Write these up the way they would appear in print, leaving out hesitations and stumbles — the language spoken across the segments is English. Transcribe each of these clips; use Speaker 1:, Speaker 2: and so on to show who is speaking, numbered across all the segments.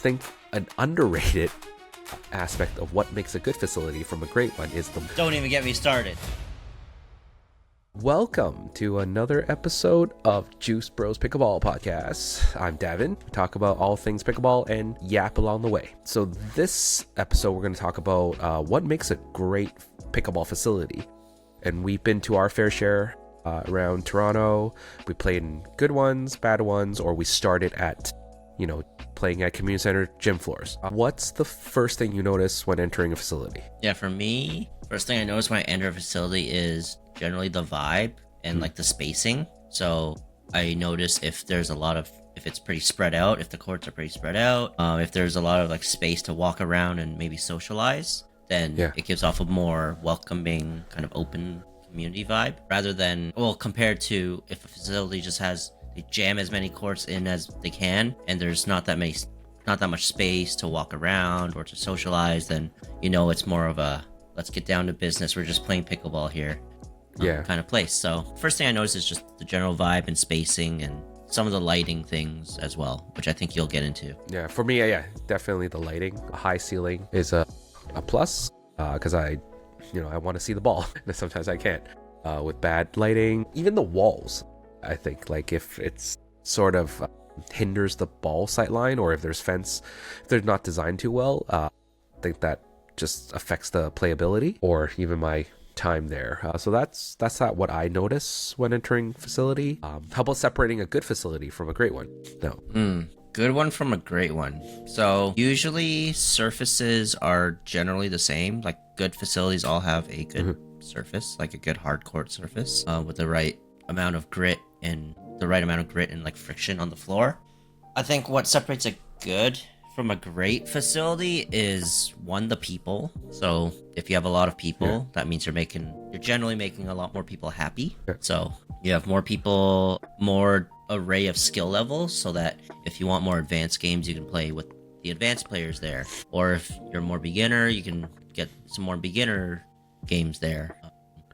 Speaker 1: think an underrated aspect of what makes a good facility from a great one is the...
Speaker 2: Don't even get me started.
Speaker 1: Welcome to another episode of Juice Bros Pickleball podcast. I'm Davin. We talk about all things pickleball and yap along the way. So this episode, we're going to talk about what makes a great pickleball facility. And we've been to our fair share around Toronto. We played in good ones, bad ones, or we started at, playing at community center gym floors. What's the first thing you notice when entering a facility?
Speaker 2: Yeah, for me, first thing I notice when I enter a facility is generally the vibe and like the spacing. So I notice if it's pretty spread out, if the courts are pretty spread out, if there's a lot of like space to walk around and maybe socialize, then it gives off a more welcoming kind of open community vibe rather than, compared to if a facility just they jam as many courts in as they can and there's not that much space to walk around or to socialize, then it's more of a let's get down to business, we're just playing pickleball here kind of place. So first thing I notice is just the general vibe and spacing and some of the lighting things as well, which I think you'll get into.
Speaker 1: Yeah, for me, definitely the lighting. A high ceiling is a plus because I want to see the ball and sometimes I can't with bad lighting. Even the walls, I think, like if it's sort of hinders the ball sight line, or if there's fence, if they're not designed too well, I think that just affects the playability or even my time there. So that's what I notice when entering facility. How about separating a good facility from a great one? No.
Speaker 2: Good one from a great one. So usually surfaces are generally the same. Like good facilities all have a good surface, like a good hard court surface with the right amount of grit and like friction on the floor. I think what separates a good from a great facility is one, the people. So if you have a lot of people, that means you're generally making a lot more people happy. So you have more people, more array of skill levels, so that if you want more advanced games, you can play with the advanced players there. Or if you're more beginner, you can get some more beginner games there.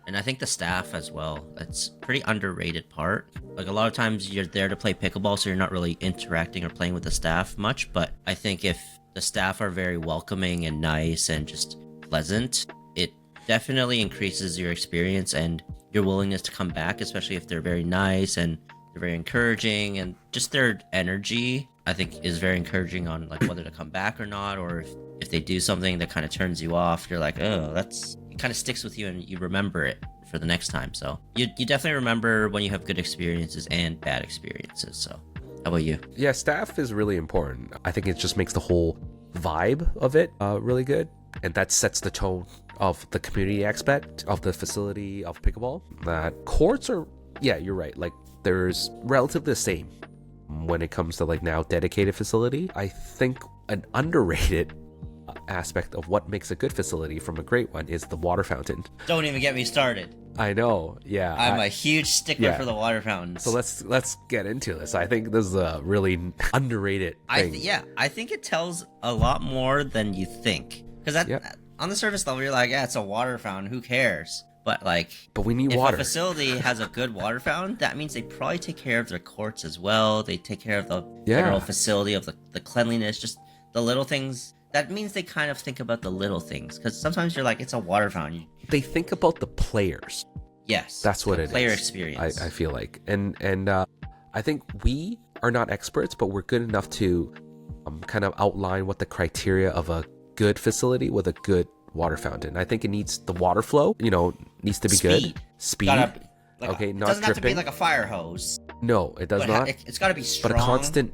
Speaker 2: And I think the staff as well, that's a pretty underrated part. Like a lot of times you're there to play pickleball, so you're not really interacting or playing with the staff much. But I think if the staff are very welcoming and nice and just pleasant, it definitely increases your experience and your willingness to come back, especially if they're very nice and they're very encouraging, and just their energy, I think, is very encouraging on like whether to come back or not, or if they do something that kind of turns you off, you're like, oh, it kind of sticks with you and you remember it for the next time. So you definitely remember when you have good experiences and bad experiences. So how about you?
Speaker 1: Yeah, staff is really important. I think it just makes the whole vibe of it really good, and that sets the tone of the community aspect of the facility of pickleball. That courts are, you're right, like there's relatively the same when it comes to like now dedicated facility. I think an underrated aspect of what makes a good facility from a great one is the water fountain.
Speaker 2: Don't even get me started.
Speaker 1: I know,
Speaker 2: I'm a huge stickler for the water fountains.
Speaker 1: So let's get into this. I think this is a really underrated thing.
Speaker 2: I think it tells a lot more than you think, because on the surface level you're like, it's a water fountain, who cares? But
Speaker 1: we need
Speaker 2: if
Speaker 1: water.
Speaker 2: If a facility has a good water fountain, that means they probably take care of their courts as well. They take care of the general facility, of the cleanliness, just the little things. That means they kind of think about the little things, because sometimes you're like, it's a water fountain.
Speaker 1: They think about the players.
Speaker 2: Yes,
Speaker 1: that's what it is.
Speaker 2: Player experience.
Speaker 1: I feel like, and I think we are not experts, but we're good enough to kind of outline what the criteria of a good facility with a good water fountain. I think it needs the water flow. Needs to be good. Speed.
Speaker 2: Not
Speaker 1: not
Speaker 2: dripping. It doesn't
Speaker 1: dripping.
Speaker 2: have to be like a fire hose.
Speaker 1: No, it does not.
Speaker 2: It's got to be strong.
Speaker 1: But a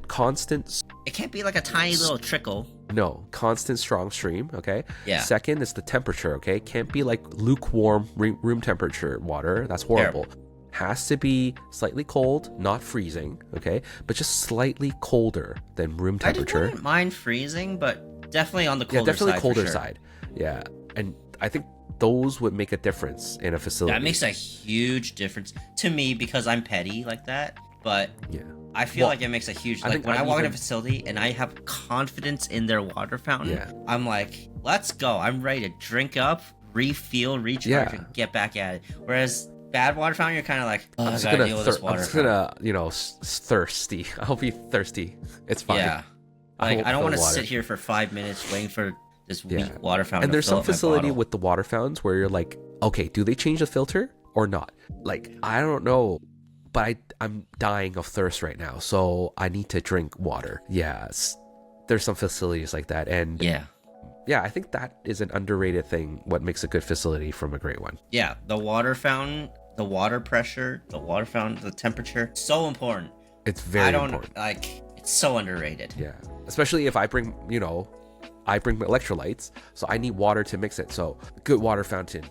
Speaker 1: constant.
Speaker 2: It can't be like a tiny little trickle.
Speaker 1: No, constant strong stream. Okay.
Speaker 2: Yeah.
Speaker 1: Second is the temperature. Okay, can't be like lukewarm room temperature water. That's horrible. Has to be slightly cold, not freezing. Okay, but just slightly colder than room temperature.
Speaker 2: I wouldn't mind freezing, but definitely on the colder side.
Speaker 1: Yeah, definitely colder
Speaker 2: for sure.
Speaker 1: side. Yeah, and I think those would make a difference in a facility.
Speaker 2: That makes a huge difference to me, because I'm petty like that. But I feel like it makes a huge, like when I walk in a facility and I have confidence in their water fountain, I'm like, let's go. I'm ready to drink up, refuel, recharge, and get back at it. Whereas bad water fountain, you're kind of like, oh, I gotta deal with this water fountain.
Speaker 1: I'm just gonna, thirsty. I'll be thirsty. It's fine.
Speaker 2: Yeah. Like,
Speaker 1: won't
Speaker 2: I don't
Speaker 1: fill
Speaker 2: want to
Speaker 1: water.
Speaker 2: sit here for 5 minutes waiting for this
Speaker 1: Yeah.
Speaker 2: weak water fountain.
Speaker 1: And there's
Speaker 2: to fill
Speaker 1: some
Speaker 2: up my
Speaker 1: facility
Speaker 2: bottle.
Speaker 1: with the water fountains where you're like, okay, do they change the filter or not? Like, I don't know, but I'm dying of thirst right now, so I need to drink water. Yes, there's some facilities like that, and yeah, I think that is an underrated thing. What makes a good facility from a great one?
Speaker 2: Yeah, the water fountain, the water pressure, the water fountain, the temperature, so important.
Speaker 1: It's very important.
Speaker 2: Like, it's so underrated.
Speaker 1: Yeah, especially if I bring, I bring electrolytes, so I need water to mix it. So good water fountain.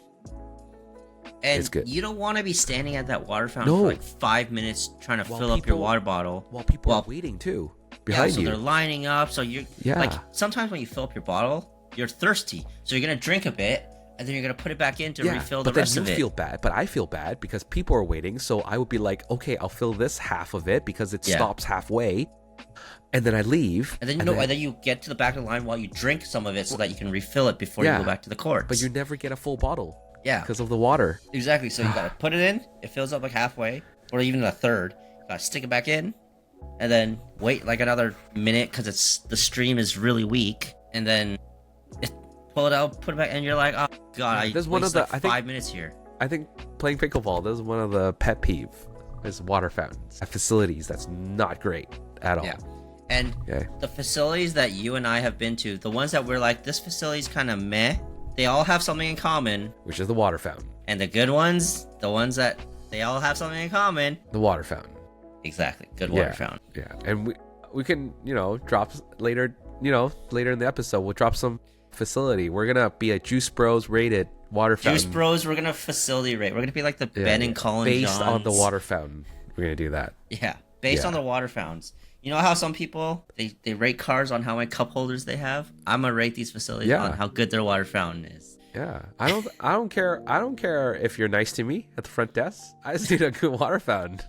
Speaker 2: And
Speaker 1: It's good.
Speaker 2: you don't want to be standing at that water fountain for like 5 minutes trying to
Speaker 1: While
Speaker 2: fill up your
Speaker 1: people-
Speaker 2: water bottle.
Speaker 1: While people are waiting too behind
Speaker 2: so
Speaker 1: you.
Speaker 2: they're lining up. So you're like, sometimes when you fill up your bottle, you're thirsty. So you're going to drink a bit and then you're going to put it back in to refill the rest of it.
Speaker 1: But then you feel bad, but I feel bad because people are waiting. So I would be like, okay, I'll fill this half of it because it stops halfway. And then I leave.
Speaker 2: And then and then you get to the back of the line while you drink some of it so that you can refill it before you go back to the courts.
Speaker 1: But you never get a full bottle.
Speaker 2: Yeah.
Speaker 1: Because of the water.
Speaker 2: Exactly. So you got to put it in. It fills up like halfway or even a third. You got to stick it back in and then wait like another minute because the stream is really weak. And then pull it out, put it back, and you're like, oh god, I wasted 5 minutes here.
Speaker 1: I think playing pickleball, this is one of the pet peeve is water fountains at facilities. That's not great at all.
Speaker 2: Yeah. And the facilities that you and I have been to, the ones that we're like, this facility's kind of meh, they all have something in common.
Speaker 1: Which is the water fountain.
Speaker 2: And the good ones, the ones that they all have something in common.
Speaker 1: The water fountain.
Speaker 2: Exactly. Good water fountain.
Speaker 1: Yeah. And we can, drop later, later in the episode, we'll drop some facility. We're gonna be a Juice Bros rated water fountain.
Speaker 2: Juice Bros, we're gonna facility rate. We're gonna be like the Ben and Colin
Speaker 1: based
Speaker 2: Johns.
Speaker 1: on the water fountain. We're gonna do that.
Speaker 2: Yeah, based on the water fountains. You know how some people they rate cars on how many cup holders they have? I'm gonna rate these facilities on how good their water fountain is.
Speaker 1: Yeah, I don't care if you're nice to me at the front desk. I just need a good water fountain.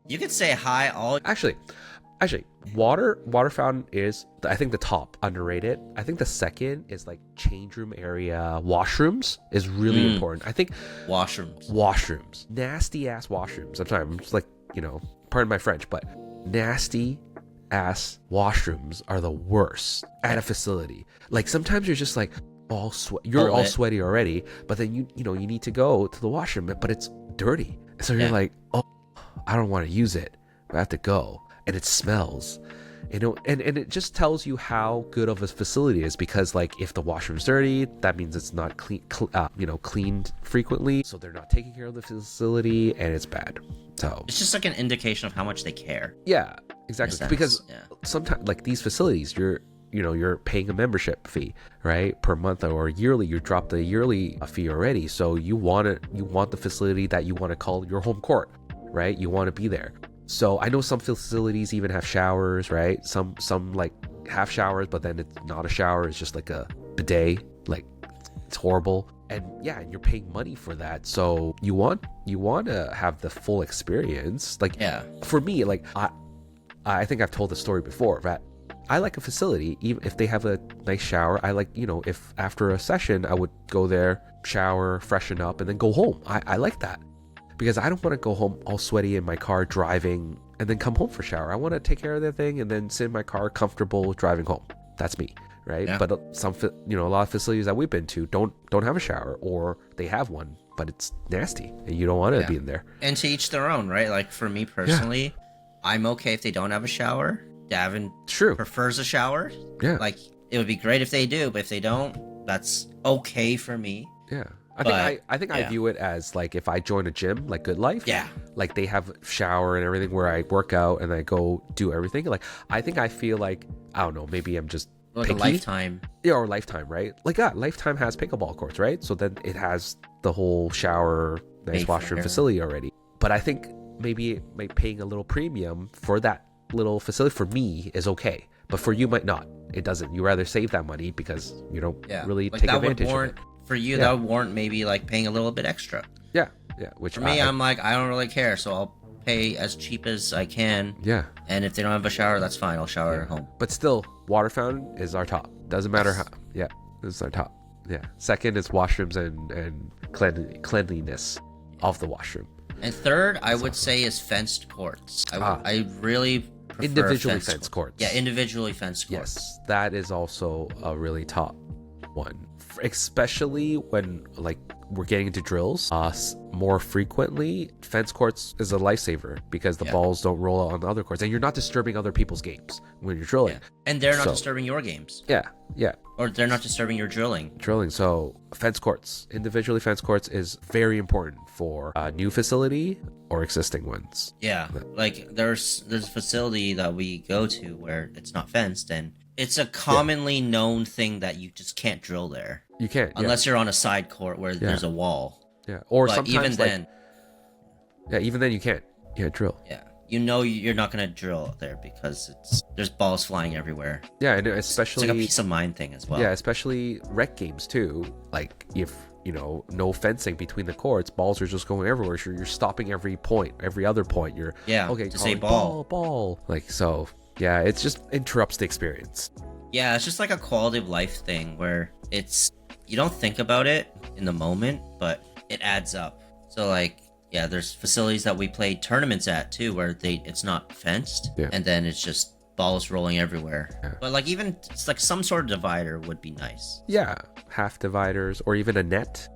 Speaker 2: You could say hi all.
Speaker 1: Actually, water fountain is, I think, the top, underrated. I think the second is like change room area. Washrooms is really important. I think washrooms, nasty ass washrooms. I'm just like, pardon my French, but nasty ass washrooms are the worst at a facility. Like sometimes you're just like all sweaty already, but then you need to go to the washroom, but it's dirty. So you're like, oh, I don't want to use it, but I have to go. And it smells, and it just tells you how good of a facility it is, because like if the washroom's dirty, that means it's not cleaned frequently, so they're not taking care of the facility, and it's bad. So
Speaker 2: it's just like an indication of how much they care.
Speaker 1: Yeah, exactly. Because sometimes like these facilities, you're paying a membership fee, right, per month or yearly. You drop the yearly fee already, so you want the facility that you want to call your home court, right? You want to be there. So I know some facilities even have showers, right? Some like have showers, but then it's not a shower. It's just like a bidet. Like it's horrible. And and you're paying money for that. So you want to have the full experience. Like for me, like I think I've told the story before that I like a facility, even if they have a nice shower. I like, if after a session I would go there, shower, freshen up, and then go home. I like that. Because I don't want to go home all sweaty in my car driving and then come home for shower. I want to take care of that thing and then sit in my car comfortable driving home. That's me, right? Yeah. But a lot of facilities that we've been to don't have a shower, or they have one, but it's nasty and you don't want to be in there.
Speaker 2: And to each their own, right? Like for me personally, I'm okay if they don't have a shower. Davin prefers a shower. Yeah. Like it would be great if they do, but if they don't, that's okay for me.
Speaker 1: Yeah. I think I view it as like if I join a gym like Good Life, like they have shower and everything where I work out and I go do everything. Like I think I feel like, I don't know, maybe I'm just
Speaker 2: like
Speaker 1: picky.
Speaker 2: A Lifetime.
Speaker 1: Yeah, or Lifetime, right? Like Lifetime has pickleball courts, right? So then it has the whole shower, nice washroom facility already. But I think maybe paying a little premium for that little facility for me is okay, but for you might not. It doesn't. You rather save that money because you don't really
Speaker 2: like
Speaker 1: take advantage of it.
Speaker 2: For you, that would warrant maybe like paying a little bit extra.
Speaker 1: Yeah. Which
Speaker 2: for me, I'm like, I don't really care, so I'll pay as cheap as I can.
Speaker 1: Yeah.
Speaker 2: And if they don't have a shower, that's fine. I'll shower at home.
Speaker 1: But still, water fountain is our top. Doesn't matter how. Yeah, this is our top. Yeah. Second is washrooms and cleanliness of the washroom.
Speaker 2: And third, I would say is fenced courts. I really prefer
Speaker 1: individually
Speaker 2: fenced
Speaker 1: fenced courts.
Speaker 2: Yeah, individually fenced courts.
Speaker 1: Yes, that is also a really top one, especially when like we're getting into drills more frequently. Fence courts is a lifesaver because the balls don't roll out on the other courts, and you're not disturbing other people's games when you're drilling.
Speaker 2: And they're not disturbing your games.
Speaker 1: Yeah.
Speaker 2: Or they're not disturbing your drilling.
Speaker 1: So fence courts, individually fenced courts, is very important for a new facility or existing ones.
Speaker 2: Yeah, like there's a facility that we go to where it's not fenced, and it's a commonly known thing that you just can't drill there.
Speaker 1: You can't
Speaker 2: unless you're on a side court where there's a wall.
Speaker 1: Yeah, or
Speaker 2: but
Speaker 1: sometimes
Speaker 2: even then,
Speaker 1: even then you can't drill.
Speaker 2: Yeah, you're not gonna drill there because there's balls flying everywhere.
Speaker 1: Yeah, and especially
Speaker 2: it's like a peace of mind thing as well.
Speaker 1: Yeah, especially rec games too. Like if no fencing between the courts, balls are just going everywhere. So you're stopping every other point. You're
Speaker 2: to say ball.
Speaker 1: Like so. Yeah, it just interrupts the experience.
Speaker 2: Yeah, it's just like a quality of life thing where you don't think about it in the moment, but it adds up. So like, yeah, there's facilities that we play tournaments at too where it's not fenced, and then it's just balls rolling everywhere. Yeah. But like even it's like some sort of divider would be nice.
Speaker 1: Yeah, half dividers or even a net.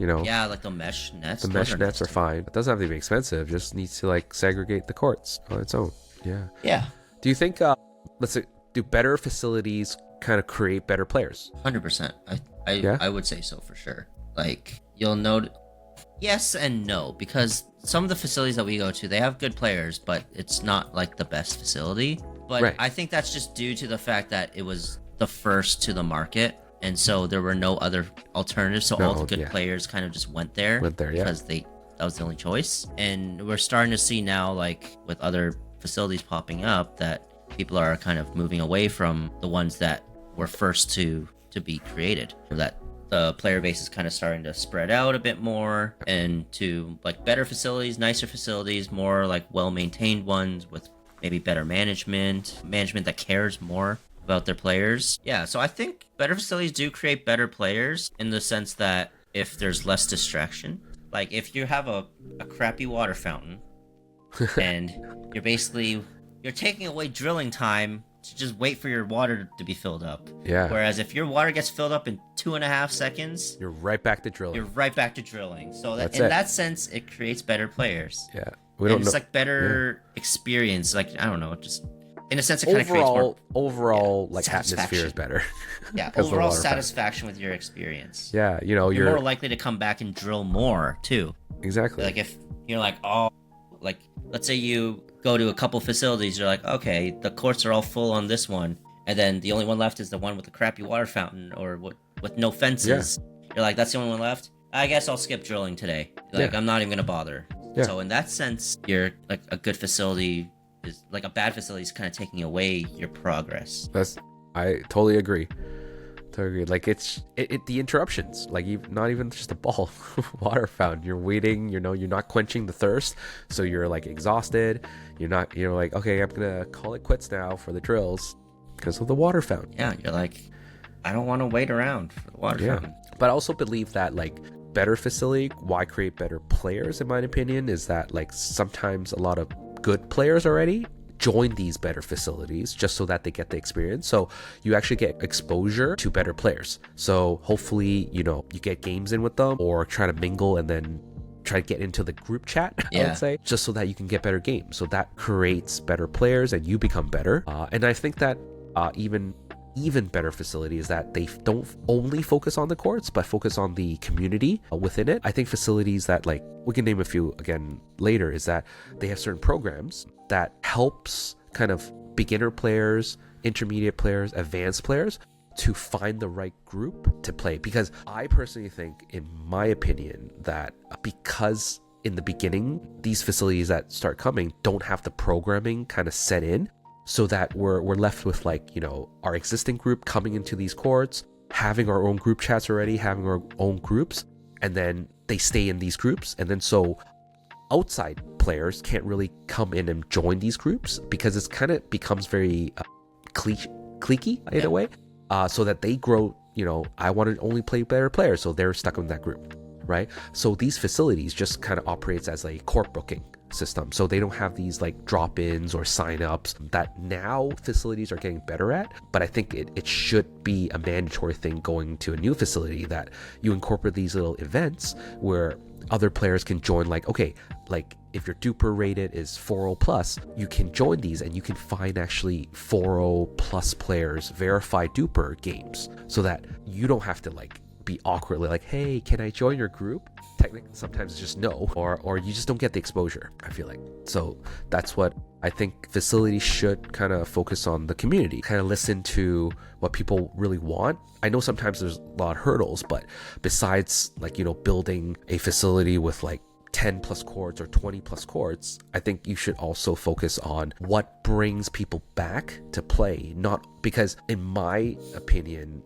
Speaker 2: Yeah, like the mesh nets.
Speaker 1: The mesh nets are fine. It doesn't have to be expensive. Just needs to like segregate the courts on its own. Yeah.
Speaker 2: Yeah.
Speaker 1: Do you think let's say, do better facilities kind of create better players?
Speaker 2: 100%. I would say so for sure. Like you'll note, yes and no, because some of the facilities that we go to, they have good players, but it's not like the best facility. But I think that's just due to the fact that it was the first to the market, and so there were no other alternatives. So all the good players kind of just went there because that was the only choice. And we're starting to see now, like with other facilities popping up, that people are kind of moving away from the ones that were first to be created. That the player base is kind of starting to spread out a bit more and to like better facilities, nicer facilities, more like well-maintained ones with maybe better management that cares more about their players. Yeah, so I think better facilities do create better players in the sense that if there's less distraction, like if you have a crappy water fountain and you're taking away drilling time to just wait for your water to be filled up.
Speaker 1: Yeah.
Speaker 2: Whereas if your water gets filled up in 2.5 seconds,
Speaker 1: you're right back to drilling.
Speaker 2: So that in that sense, it creates better players.
Speaker 1: Yeah.
Speaker 2: It's like better experience. Like, I don't know, just in a sense, it kind of creates more
Speaker 1: overall like atmosphere is better.
Speaker 2: Yeah, overall satisfaction with your experience.
Speaker 1: Yeah, you're
Speaker 2: more likely to come back and drill more too.
Speaker 1: Exactly.
Speaker 2: Like if you're like, oh, like let's say you go to a couple facilities, you're like, okay, the courts are all full on this one, and then the only one left is the one with the crappy water fountain or with no fences. You're like, that's the only one left? I guess I'll skip drilling today. Like, I'm not even gonna bother. Yeah. So in that sense, you're like a good facility is like a bad facility is kind of taking away your progress.
Speaker 1: I totally agree. Like it's the interruptions, like not even just a ball water fountain. You're waiting, you're not quenching the thirst, so you're like exhausted. You're like, okay, I'm gonna call it quits now for the drills because of the water fountain.
Speaker 2: Yeah, you're like, I don't want to wait around for the water fountain.
Speaker 1: But I also believe that like better facility, why create better players, in my opinion, is that like sometimes a lot of good players already join these better facilities just so that they get the experience. So you actually get exposure to better players. So hopefully, you get games in with them or try to mingle and then try to get into the group chat, I would say, just so that you can get better games. So that creates better players and you become better. And I think that even better facility is that they don't only focus on the courts, but focus on the community within it. I think facilities that, like, we can name a few again later, is that they have certain programs that helps kind of beginner players, intermediate players, advanced players to find the right group to play. Because I personally think, in my opinion, that because in the beginning, these facilities that start coming don't have the programming kind of set in, so that we're left with like, our existing group coming into these courts, having our own group chats already, having our own groups, and then they stay in these groups. And then so outside players can't really come in and join these groups because it's kind of becomes very cliquey in a way. So that they grow, I want to only play better players, so they're stuck in that group, right? So these facilities just kind of operates as a court booking. system, so they don't have these like drop-ins or sign-ups that now facilities are getting better at. But I think it should be a mandatory thing going to a new facility, that you incorporate these little events where other players can join. Like, okay, like if your duper rated is 4.0 plus, you can join these and you can find actually 4.0 plus players verified duper games, so that you don't have to like be awkwardly like, hey, can I join your group? Technically sometimes it's just no, or you just don't get the exposure, I feel like. So that's what I think facilities should kind of focus on, the community, kind of listen to what people really want. I know sometimes there's a lot of hurdles, but besides like, you know, building a facility with like 10 plus courts or 20 plus courts, I think you should also focus on what brings people back to play. Not because, in my opinion,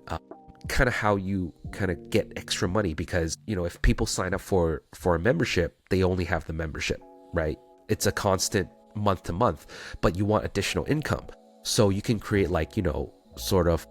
Speaker 1: kind of how you kind of get extra money, because, you know, if people sign up for a membership, they only have the membership, right? It's a constant month to month, but you want additional income. So you can create like, you know, sort of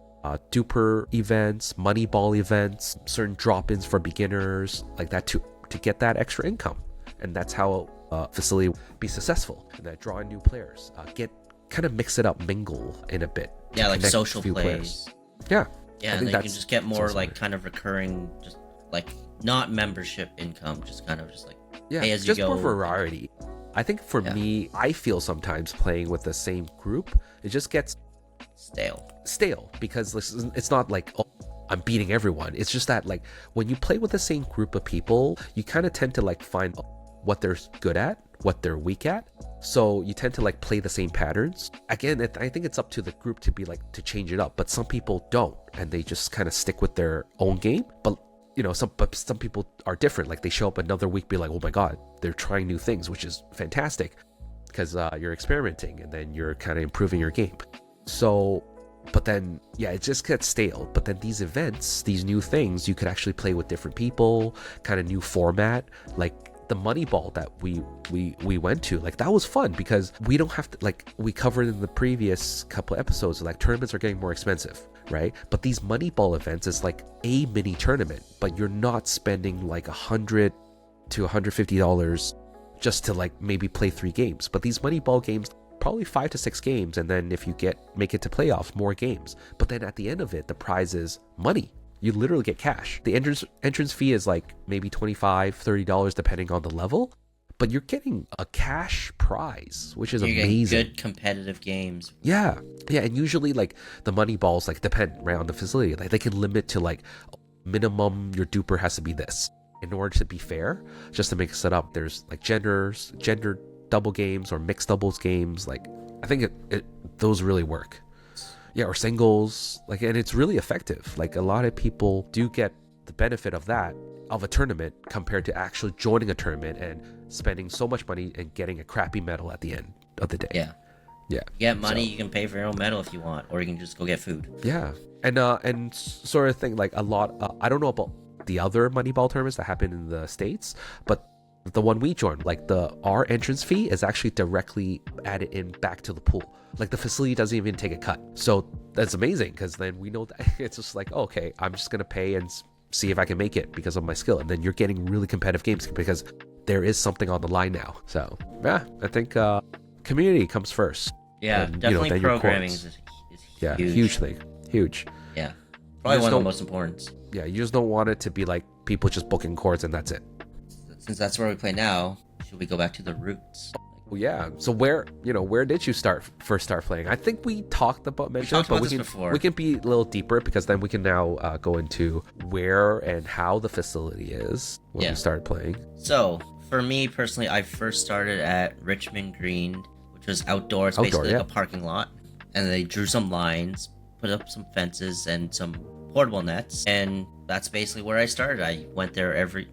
Speaker 1: duper events, money ball events, certain drop-ins for beginners like that to get that extra income. And that's how a facility be successful, and that draw in new players, get kind of mix it up, mingle in a bit.
Speaker 2: Yeah, like social plays.
Speaker 1: Yeah.
Speaker 2: Yeah, and then you can just get more like kind of recurring, just like not membership income, just kind of just like pay as you
Speaker 1: just
Speaker 2: go.
Speaker 1: More variety. I think for me, I feel sometimes playing with the same group, it just gets stale, because it's not like, oh, I'm beating everyone. It's just that like when you play with the same group of people, you kind of tend to like find what they're good at, what they're weak at. So you tend to like play the same patterns. Again, I think it's up to the group to be like, to change it up, but some people don't, and they just kind of stick with their own game. But you know, some people are different. Like they show up another week, be like, oh my God, they're trying new things, which is fantastic, because you're experimenting and then you're kind of improving your game. So, but then, yeah, it just gets stale. But then these events, these new things, you could actually play with different people, kind of new format, like the money ball that we went to. Like that was fun, because we don't have to, like we covered in the previous couple episodes, like tournaments are getting more expensive, right? But these money ball events is like a mini tournament, but you're not spending like $100 to $150 just to like maybe play 3 games. But these money ball games, probably 5 to 6 games, and then if you make it to playoffs, more games. But then at the end of it, the prize is money. You literally get cash. The entrance fee is like maybe $25, $30 depending on the level, but you're getting a cash prize, which is amazing.
Speaker 2: Good competitive games.
Speaker 1: Yeah, and usually like the money balls like depend right on the facility. Like they can limit to like minimum your duper has to be this in order to be fair. Just to mix it up, there's like gender double games or mixed doubles games. Like I think those really work. Yeah, or singles, like, and it's really effective. Like a lot of people do get the benefit of that, of a tournament, compared to actually joining a tournament and spending so much money and getting a crappy medal at the end of the day.
Speaker 2: Yeah. You get money, you can pay for your own medal if you want, or you can just go get food.
Speaker 1: Yeah, and sort of thing, like a lot. I don't know about the other money ball tournaments that happen in the States, but the one we joined, like our entrance fee is actually directly added in back to the pool. Like the facility doesn't even take a cut. So that's amazing, because then we know that it's just like, oh, okay, I'm just gonna pay and see if I can make it because of my skill. And then you're getting really competitive games because there is something on the line now. So yeah, I think community comes first.
Speaker 2: Yeah, and, definitely, you know, programming is huge.
Speaker 1: Huge thing. Huge.
Speaker 2: Yeah, probably one of the most important.
Speaker 1: Yeah, you just don't want it to be like people just booking courts and that's it.
Speaker 2: Since that's where we play now, should we go back to the roots?
Speaker 1: Well, yeah. So where did you first start playing? I think we talked about
Speaker 2: this before.
Speaker 1: We can be a little deeper, because then we can now go into where and how the facility is when we started playing.
Speaker 2: So for me personally, I first started at Richmond Green, which was outdoor. It's basically like a parking lot, and they drew some lines, put up some fences and some portable nets, and that's basically where I started. I went there every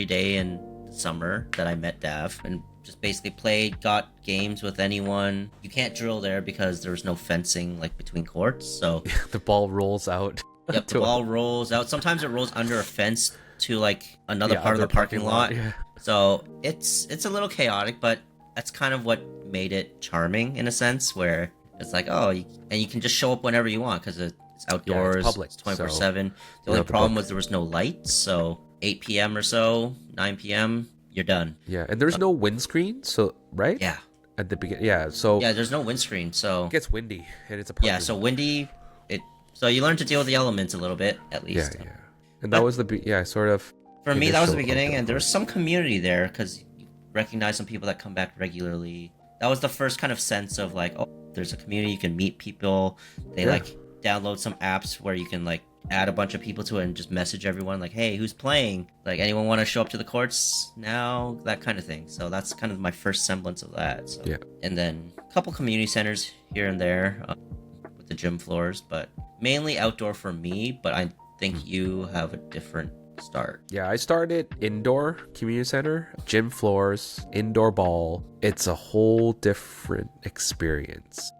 Speaker 2: day in the summer that I met Dav, and just basically played, got games with anyone. You can't drill there because there was no fencing like between courts, so
Speaker 1: the ball rolls out.
Speaker 2: Yep, the ball rolls out. Sometimes it rolls under a fence to like another part of the parking lot. Yeah. So it's a little chaotic, but that's kind of what made it charming in a sense, where it's like, oh, and you can just show up whenever you want because it's outdoors,
Speaker 1: it's public,
Speaker 2: it's 24/7. The only problem was there was no lights, so 8 p.m. or so, 9 p.m., you're done.
Speaker 1: Yeah, and there's no windscreen, so right?
Speaker 2: Yeah.
Speaker 1: At the beginning, yeah. So
Speaker 2: Yeah, there's no windscreen, so
Speaker 1: it gets windy, and it's a park
Speaker 2: yeah,
Speaker 1: room.
Speaker 2: so windy. So you learn to deal with the elements a little bit, at least.
Speaker 1: Yeah. And that was sort of.
Speaker 2: For me, that was the
Speaker 1: initial
Speaker 2: beginning, and
Speaker 1: outdoor.
Speaker 2: there was some community there because you recognize some people that come back regularly. That was the first kind of sense of like, oh, there's a community, you can meet people. They like download some apps where you can like add a bunch of people to it and just message everyone like, hey, who's playing? Like, anyone want to show up to the courts now? That kind of thing. So that's kind of my first semblance of that. So.
Speaker 1: Yeah.
Speaker 2: And then a couple community centers here and there with the gym floors, but mainly outdoor for me. But I think you have a different start.
Speaker 1: Yeah, I started indoor community center, gym floors, indoor ball. It's a whole different experience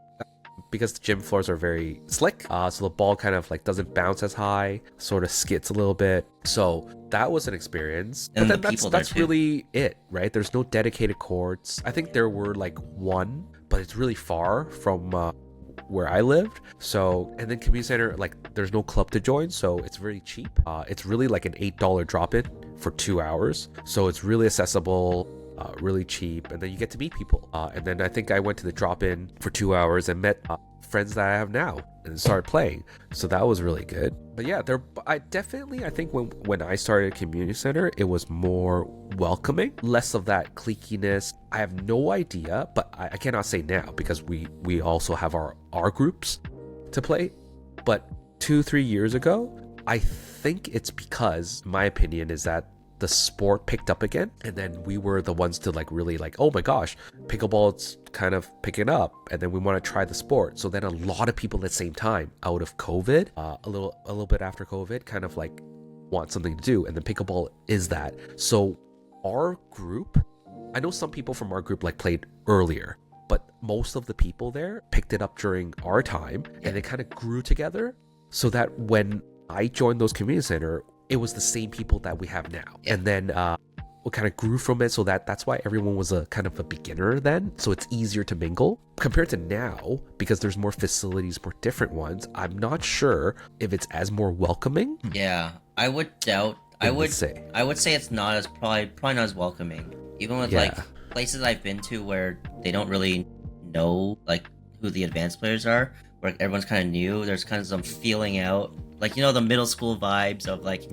Speaker 1: because the gym floors are very slick. So the ball kind of like doesn't bounce as high, sort of skids a little bit. So that was an experience.
Speaker 2: And
Speaker 1: but
Speaker 2: the
Speaker 1: then
Speaker 2: people
Speaker 1: that's
Speaker 2: there, too.
Speaker 1: really it, right? There's no dedicated courts. I think there were like one, but it's really far from where I lived. So, and then community center, like there's no club to join, so it's very cheap. It's really like an $8 drop-in for 2 hours, so it's really accessible, really cheap, and then you get to meet people. And then I think I went to the drop-in for 2 hours and met friends that I have now and started playing, so that was really good. But yeah, I think when I started community center, it was more welcoming, less of that cliquiness. I have no idea, but I cannot say now because we also have our groups to play. But 2-3 years ago, I think it's because my opinion is that the sport picked up again, and then we were the ones to like really like, oh my gosh, pickleball's kind of picking up, and then we want to try the sport. So then a lot of people at the same time out of COVID, a little bit after COVID, kind of like want something to do, and then pickleball is that. So our group, I know some people from our group like played earlier, but most of the people there picked it up during our time, and they kind of grew together, so that when I joined those community center, it was the same people that we have now. And then we kind of grew from it, so that's why everyone was a kind of a beginner then, so it's easier to mingle compared to now because there's more facilities, more different ones. I'm not sure if it's as more welcoming.
Speaker 2: Yeah, I would doubt. I would say it's not as probably not as welcoming. Even with like places I've been to where they don't really know like who the advanced players are, where everyone's kind of new. There's kind of some feeling out, like, you know, the middle school vibes of like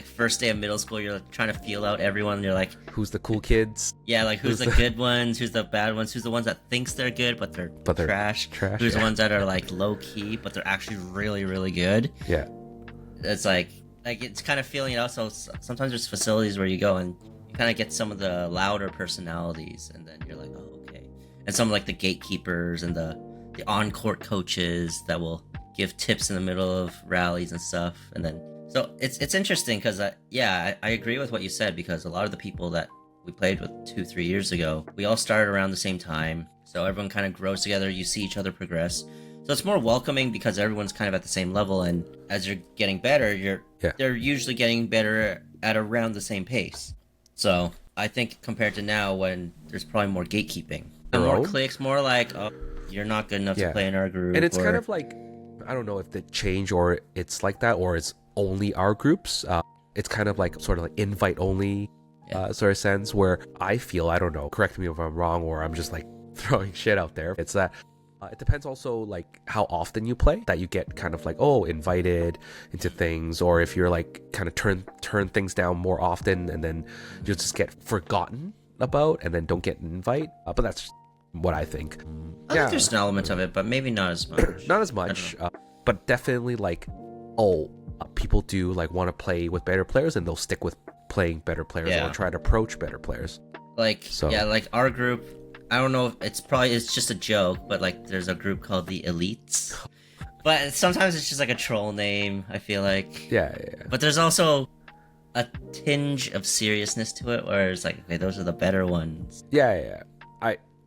Speaker 2: first day of middle school. You're like, trying to feel out everyone. And you're like,
Speaker 1: who's the cool kids?
Speaker 2: Yeah, like who's the good ones? Who's the bad ones? Who's the ones that thinks they're good but they're trash? Who's the ones that are like low key but they're actually really really good?
Speaker 1: Yeah,
Speaker 2: it's like it's kind of feeling it out. So sometimes there's facilities where you go and you kind of get some of the louder personalities, and then you're like, oh, okay. And some like the gatekeepers and the on-court coaches that will give tips in the middle of rallies and stuff. And then so it's interesting because I agree with what you said, because a lot of the people that we played with 2-3 years ago, we all started around the same time, so everyone kind of grows together. You see each other progress, so it's more welcoming because everyone's kind of at the same level, and as you're getting better, they're usually getting better at around the same pace. So I think compared to now, when there's probably more gatekeeping, more cliques, more like, oh, you're not good enough to play in our group.
Speaker 1: And it's kind of like, I don't know if they change or it's like that, or it's only our groups. It's kind of like sort of like invite only sort of sense, where I feel, I don't know, correct me if I'm wrong, or I'm just like throwing shit out there. It's that it depends also like how often you play, that you get kind of like, oh, invited into things, or if you're like kind of turn things down more often and then you'll just get forgotten about and then don't get an invite. But that's what I think.
Speaker 2: I think there's an element of it, but maybe not as much.
Speaker 1: Not as much, but definitely like, people do like want to play with better players, and they'll stick with playing better players or try to approach better players.
Speaker 2: Like, like our group, I don't know, it's just a joke, but like there's a group called the Elites. But sometimes it's just like a troll name, I feel like. Yeah. But there's also a tinge of seriousness to it, where it's like, okay, those are the better ones.
Speaker 1: Yeah.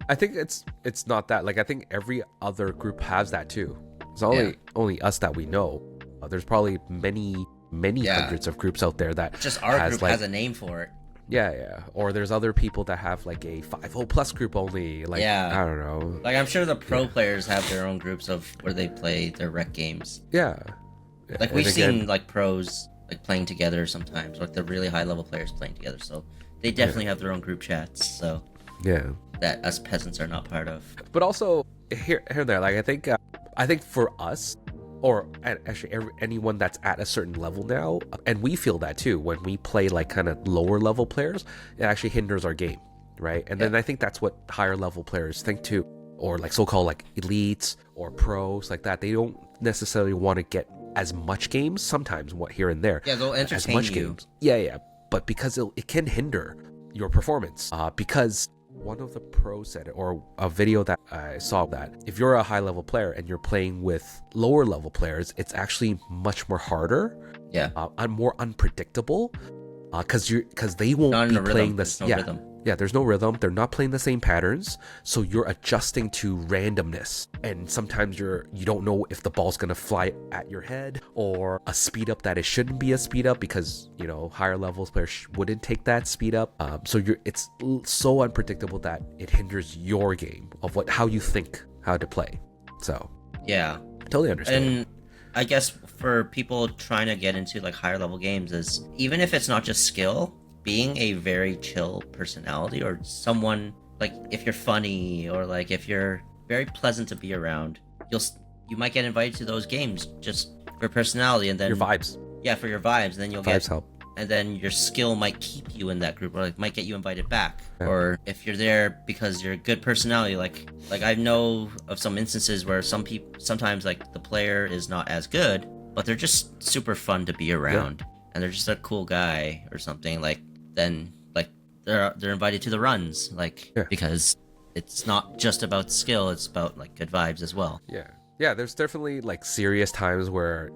Speaker 1: I think it's not that. Like, I think every other group has that too. It's only us that we know. There's probably many hundreds of groups out there that
Speaker 2: just our group has a name for it.
Speaker 1: Yeah. Or there's other people that have like a 5-0 plus group only. Like, I don't know.
Speaker 2: Like, I'm sure the pro players have their own groups of where they play their rec games.
Speaker 1: Yeah.
Speaker 2: Like, we've seen like pros like playing together sometimes, like the really high level players playing together. So they definitely have their own group chats, so
Speaker 1: Yeah.
Speaker 2: that us peasants are not part of.
Speaker 1: But also here and there, like I think for us, or actually anyone that's at a certain level now, and we feel that too when we play like kind of lower level players, it actually hinders our game, right? And then I think that's what higher level players think too, or like so-called like elites or pros like that. They don't necessarily want to get as much games sometimes, what here and there.
Speaker 2: Yeah, they'll entertain
Speaker 1: as much
Speaker 2: you.
Speaker 1: games. Yeah, but because it can hinder your performance, because one of the pros said it, or a video that I saw, that if you're a high level player and you're playing with lower level players, it's actually much more harder, and more unpredictable, because they won't
Speaker 2: Not
Speaker 1: be
Speaker 2: in a
Speaker 1: playing
Speaker 2: rhythm.
Speaker 1: this.
Speaker 2: There's no rhythm.
Speaker 1: Yeah, there's no rhythm. They're not playing the same patterns, so you're adjusting to randomness. And sometimes you don't know if the ball's gonna fly at your head, or a speed up that it shouldn't be a speed up, because higher levels players wouldn't take that speed up. So it's so unpredictable that it hinders your game of how you think how to play. So
Speaker 2: Yeah,
Speaker 1: totally understand.
Speaker 2: and I guess for people trying to get into like higher level games, is even if it's not just skill, being a very chill personality, or someone like if you're funny, or like if you're very pleasant to be around, you might get invited to those games just for personality, and then
Speaker 1: Your vibes.
Speaker 2: Yeah, for your vibes, and then you'll
Speaker 1: Vibes help.
Speaker 2: and then your skill might keep you in that group, or like might get you invited back.
Speaker 1: Yeah.
Speaker 2: Or if you're there because you're a good personality, like I know of some instances where sometimes like the player is not as good, but they're just super fun to be around, and they're just a cool guy or something. Like then like they're invited to the runs, like because it's not just about skill, it's about like good vibes as well.
Speaker 1: Yeah, there's definitely like serious times where,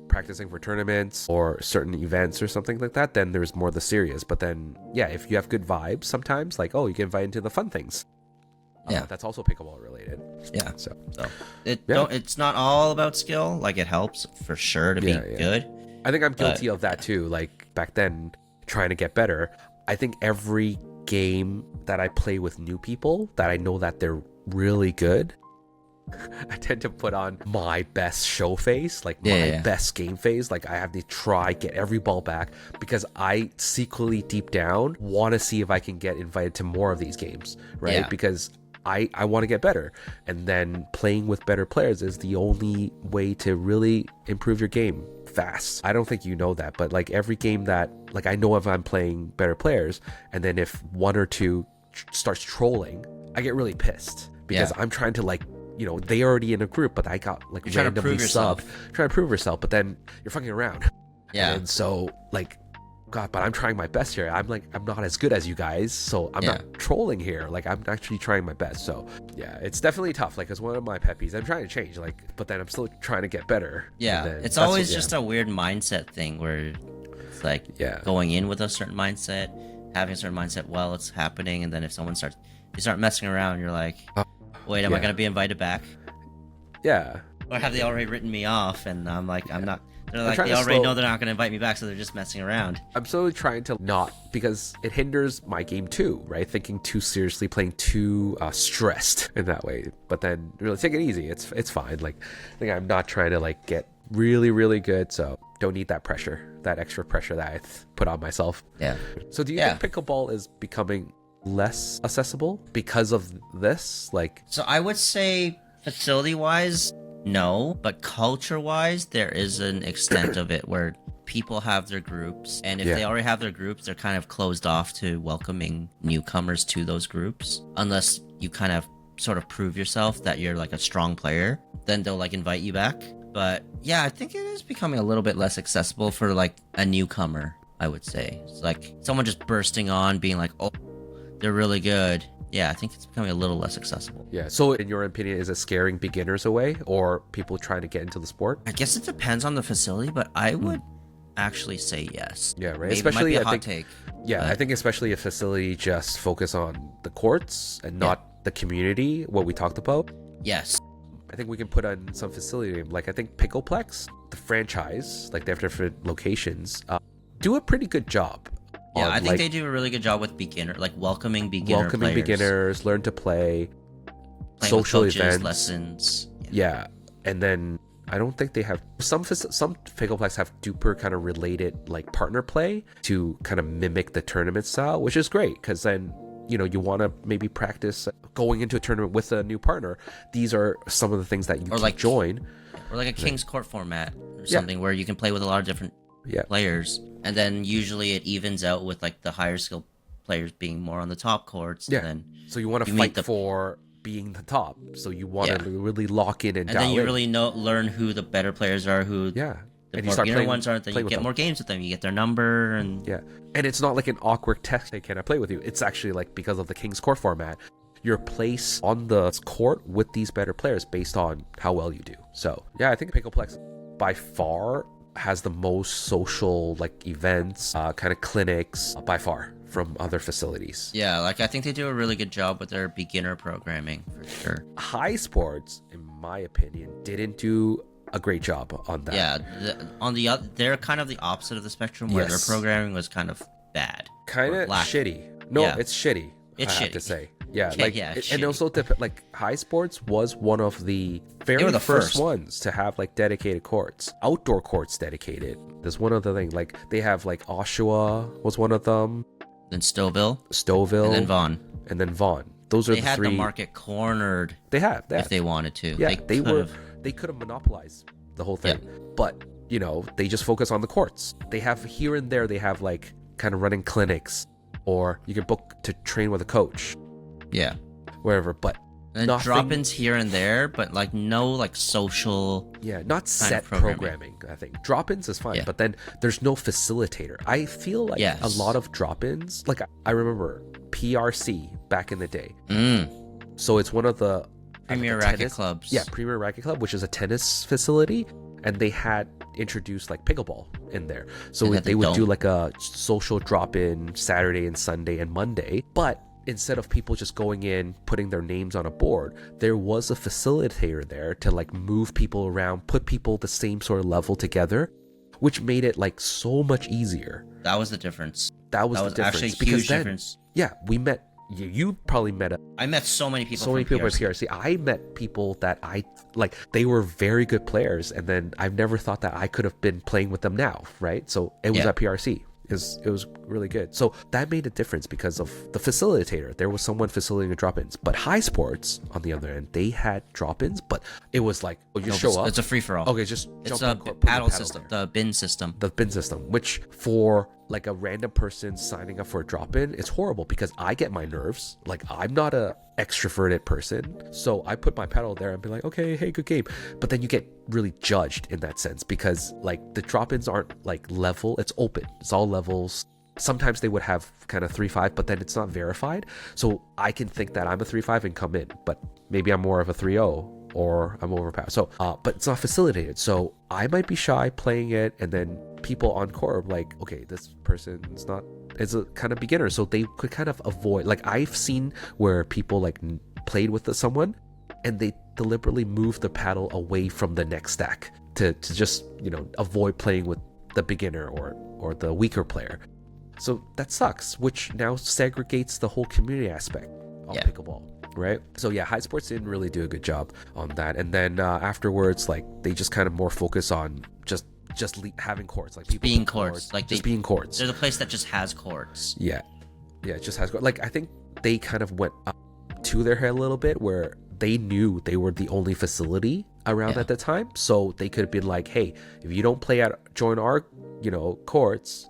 Speaker 1: practicing for tournaments or certain events or something like that, then there's more the serious. But then, if you have good vibes sometimes, like, you get invited to the fun things. That's also pickleball related.
Speaker 2: Yeah.
Speaker 1: So
Speaker 2: It's not all about skill. Like it helps for sure to be good.
Speaker 1: I think I'm guilty of that too. Like back then, trying to get better, I think every game that I play with new people that I know that they're really good, I tend to put on my best show face, like my best game face. Like I have to get every ball back, because I secretly deep down want to see if I can get invited to more of these games, right?
Speaker 2: Yeah.
Speaker 1: Because I want to get better, and then playing with better players is the only way to really improve your game fast. I don't think you know that, but like every game that, like, I know if I'm playing better players, and then if one or two starts trolling, I get really pissed, because I'm trying to like, they already in a group, but I got like
Speaker 2: You're
Speaker 1: randomly subbed, trying to prove yourself, but then you're fucking around.
Speaker 2: Yeah.
Speaker 1: And so like, God, but I'm trying my best here. I'm not as good as you guys, so I'm not trolling here. Like I'm actually trying my best. So yeah, it's definitely tough. Like it's one of my pet peeves. I'm trying to change, like, but then I'm still trying to get better.
Speaker 2: Yeah, it's always just a weird mindset thing where it's like going in with a certain mindset, having a certain mindset while it's happening, and then if someone start messing around, you're like, wait, am I gonna be invited back?
Speaker 1: Yeah.
Speaker 2: Or have they already written me off? And I'm like, I'm not. They're like, they already know they're not gonna invite me back, so they're just messing around.
Speaker 1: I'm slowly trying to not, because it hinders my game too, right? Thinking too seriously, playing too stressed in that way. But then really take it easy. It's fine. Like I think I'm not trying to like get really, really good, so don't need that pressure, that extra pressure that I put on myself.
Speaker 2: Yeah.
Speaker 1: So do you think pickleball is becoming less accessible because of this? Like,
Speaker 2: so I would say facility wise, no, but culture wise, there is an extent of it where people have their groups, and if they already have their groups, they're kind of closed off to welcoming newcomers to those groups, unless you kind of sort of prove yourself that you're like a strong player, then they'll like invite you back. But yeah, I think it is becoming a little bit less accessible for like a newcomer, I would say. It's like someone just bursting on being like, oh, they're really good. Yeah, I think it's becoming a little less accessible.
Speaker 1: Yeah. So in your opinion, is it scaring beginners away, or people trying to get into the sport?
Speaker 2: I guess it depends on the facility, but I would actually say yes.
Speaker 1: Yeah, right.
Speaker 2: Maybe
Speaker 1: Especially,
Speaker 2: it might be a hot take.
Speaker 1: Yeah, I think especially a facility just focus on the courts and not the community, what we talked about.
Speaker 2: Yes.
Speaker 1: I think we can put on some facility, like I think Pickleplex, the franchise, like they have different locations, do a pretty good job.
Speaker 2: Yeah, I think they do a really good job with welcoming players.
Speaker 1: Beginners, learn to play,
Speaker 2: Playing
Speaker 1: social
Speaker 2: with coaches,
Speaker 1: events,
Speaker 2: lessons.
Speaker 1: Yeah, and then I don't think they have some Pickleplex have duper kind of related like partner play to kind of mimic the tournament style, which is great because then you want to maybe practice going into a tournament with a new partner. These are some of the things that you can join,
Speaker 2: or like a King's Court format or something where you can play with a lot of different players, and then usually it evens out with like the higher skill players being more on the top courts. And then
Speaker 1: so you want to fight for being the top, so you want to really lock in and
Speaker 2: then you really learn who the better players are, who the
Speaker 1: and
Speaker 2: more beginner ones are. Then you get more games with them, you get their number, and
Speaker 1: and it's not like an awkward test. Hey, can I play with you? It's actually like, because of the King's Court format, your place on the court with these better players based on how well you do. So I think Pickleplex by far has the most social like events, kind of clinics by far from other facilities.
Speaker 2: Yeah, like I think they do a really good job with their beginner programming for sure.
Speaker 1: High Sports, in my opinion, didn't do a great job on that.
Speaker 2: Yeah, they're kind of the opposite of the spectrum, where their programming was kind of bad,
Speaker 1: kind of shitty. No, it's shitty.
Speaker 2: It's
Speaker 1: I
Speaker 2: shitty.
Speaker 1: have to say. Yeah,
Speaker 2: shitty.
Speaker 1: And also like High Sports was one of the very first ones to have like dedicated courts, outdoor courts dedicated. There's one other thing, like they have like Oshawa was one of them.
Speaker 2: Then Stouffville,
Speaker 1: and then Vaughan. Those are
Speaker 2: the three. They had the market cornered.
Speaker 1: They have
Speaker 2: if they wanted to.
Speaker 1: Yeah, they could have monopolized the whole thing, but they just focus on the courts. They have here and there. They have like kind of running clinics, or you can book to train with a coach.
Speaker 2: Yeah,
Speaker 1: wherever, but
Speaker 2: and drop-ins here and there, but like no like social.
Speaker 1: Yeah, not set programming. I think drop-ins is fine, but then there's no facilitator. I feel like a lot of drop-ins. Like I remember PRC back in the day. So it's one of the
Speaker 2: Premier Racket Clubs.
Speaker 1: Yeah, Premier Racket Club, which is a tennis facility, and they had introduced like pickleball in there. So they would do like a social drop-in Saturday and Sunday and Monday, but instead of people just going in, putting their names on a board, there was a facilitator there to like move people around, put people the same sort of level together, which made it like so much easier.
Speaker 2: That was the difference.
Speaker 1: That was the difference.
Speaker 2: Actually a huge difference.
Speaker 1: Yeah, we met. You probably met.
Speaker 2: I met so many people.
Speaker 1: So many people at PRC. I met people that I like. They were very good players, and then I've never thought that I could have been playing with them now, right? So it was at PRC. It was really good. So that made a difference because of the facilitator. There was someone facilitating drop-ins. But High Sports, on the other end, they had drop-ins, but it was like, show up.
Speaker 2: It's a free-for-all.
Speaker 1: Okay, just
Speaker 2: it's a paddle system, the bin system.
Speaker 1: The bin system, which for like a random person signing up for a drop-in, it's horrible because I get my nerves. Like, I'm not a extroverted person, so I put my paddle there and be like, okay, hey, good game. But then you get really judged in that sense because like the drop-ins aren't like level, it's open, it's all levels. Sometimes they would have kind of 3-5, but then it's not verified, so I can think that I'm a 3-5 and come in, but maybe I'm more of a 3-0 or I'm overpowered. So but it's not facilitated, so I might be shy playing it, and then people on court are like, okay, this person's not, is a kind of beginner, so they could kind of avoid. Like I've seen where people like played with someone and they deliberately move the paddle away from the next stack to just avoid playing with the beginner or the weaker player. So that sucks, which now segregates the whole community aspect of pickleball, right? So High Sports didn't really do a good job on that. And then afterwards, like they just kind of more focus on just having courts, like people
Speaker 2: being courts, like
Speaker 1: just being courts.
Speaker 2: There's a place that just has courts.
Speaker 1: Yeah, it just has courts. Like I think they kind of went up to their head a little bit, where they knew they were the only facility around at the time, so they could have been like, hey, if you don't play join our courts,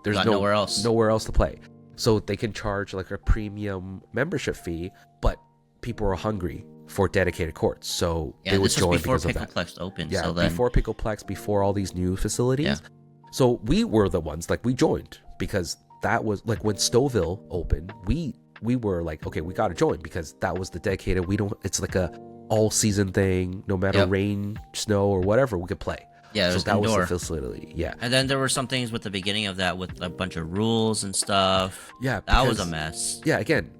Speaker 1: there's nowhere else to play. So they can charge like a premium membership fee, but people are hungry for dedicated courts, so they would join because of that.
Speaker 2: Pickleplex opened.
Speaker 1: Yeah,
Speaker 2: so then...
Speaker 1: before Pickleplex, before all these new facilities. So we were the ones, like we joined because that was like when Stouffville opened, we were like, okay, we got to join because that was the dedicated. It's like a all season thing, no matter rain, snow, or whatever, we could play.
Speaker 2: Yeah,
Speaker 1: so that was the facility. Yeah,
Speaker 2: and then there were some things with the beginning of that with a bunch of rules and stuff.
Speaker 1: Yeah,
Speaker 2: that was a mess.
Speaker 1: Yeah, again,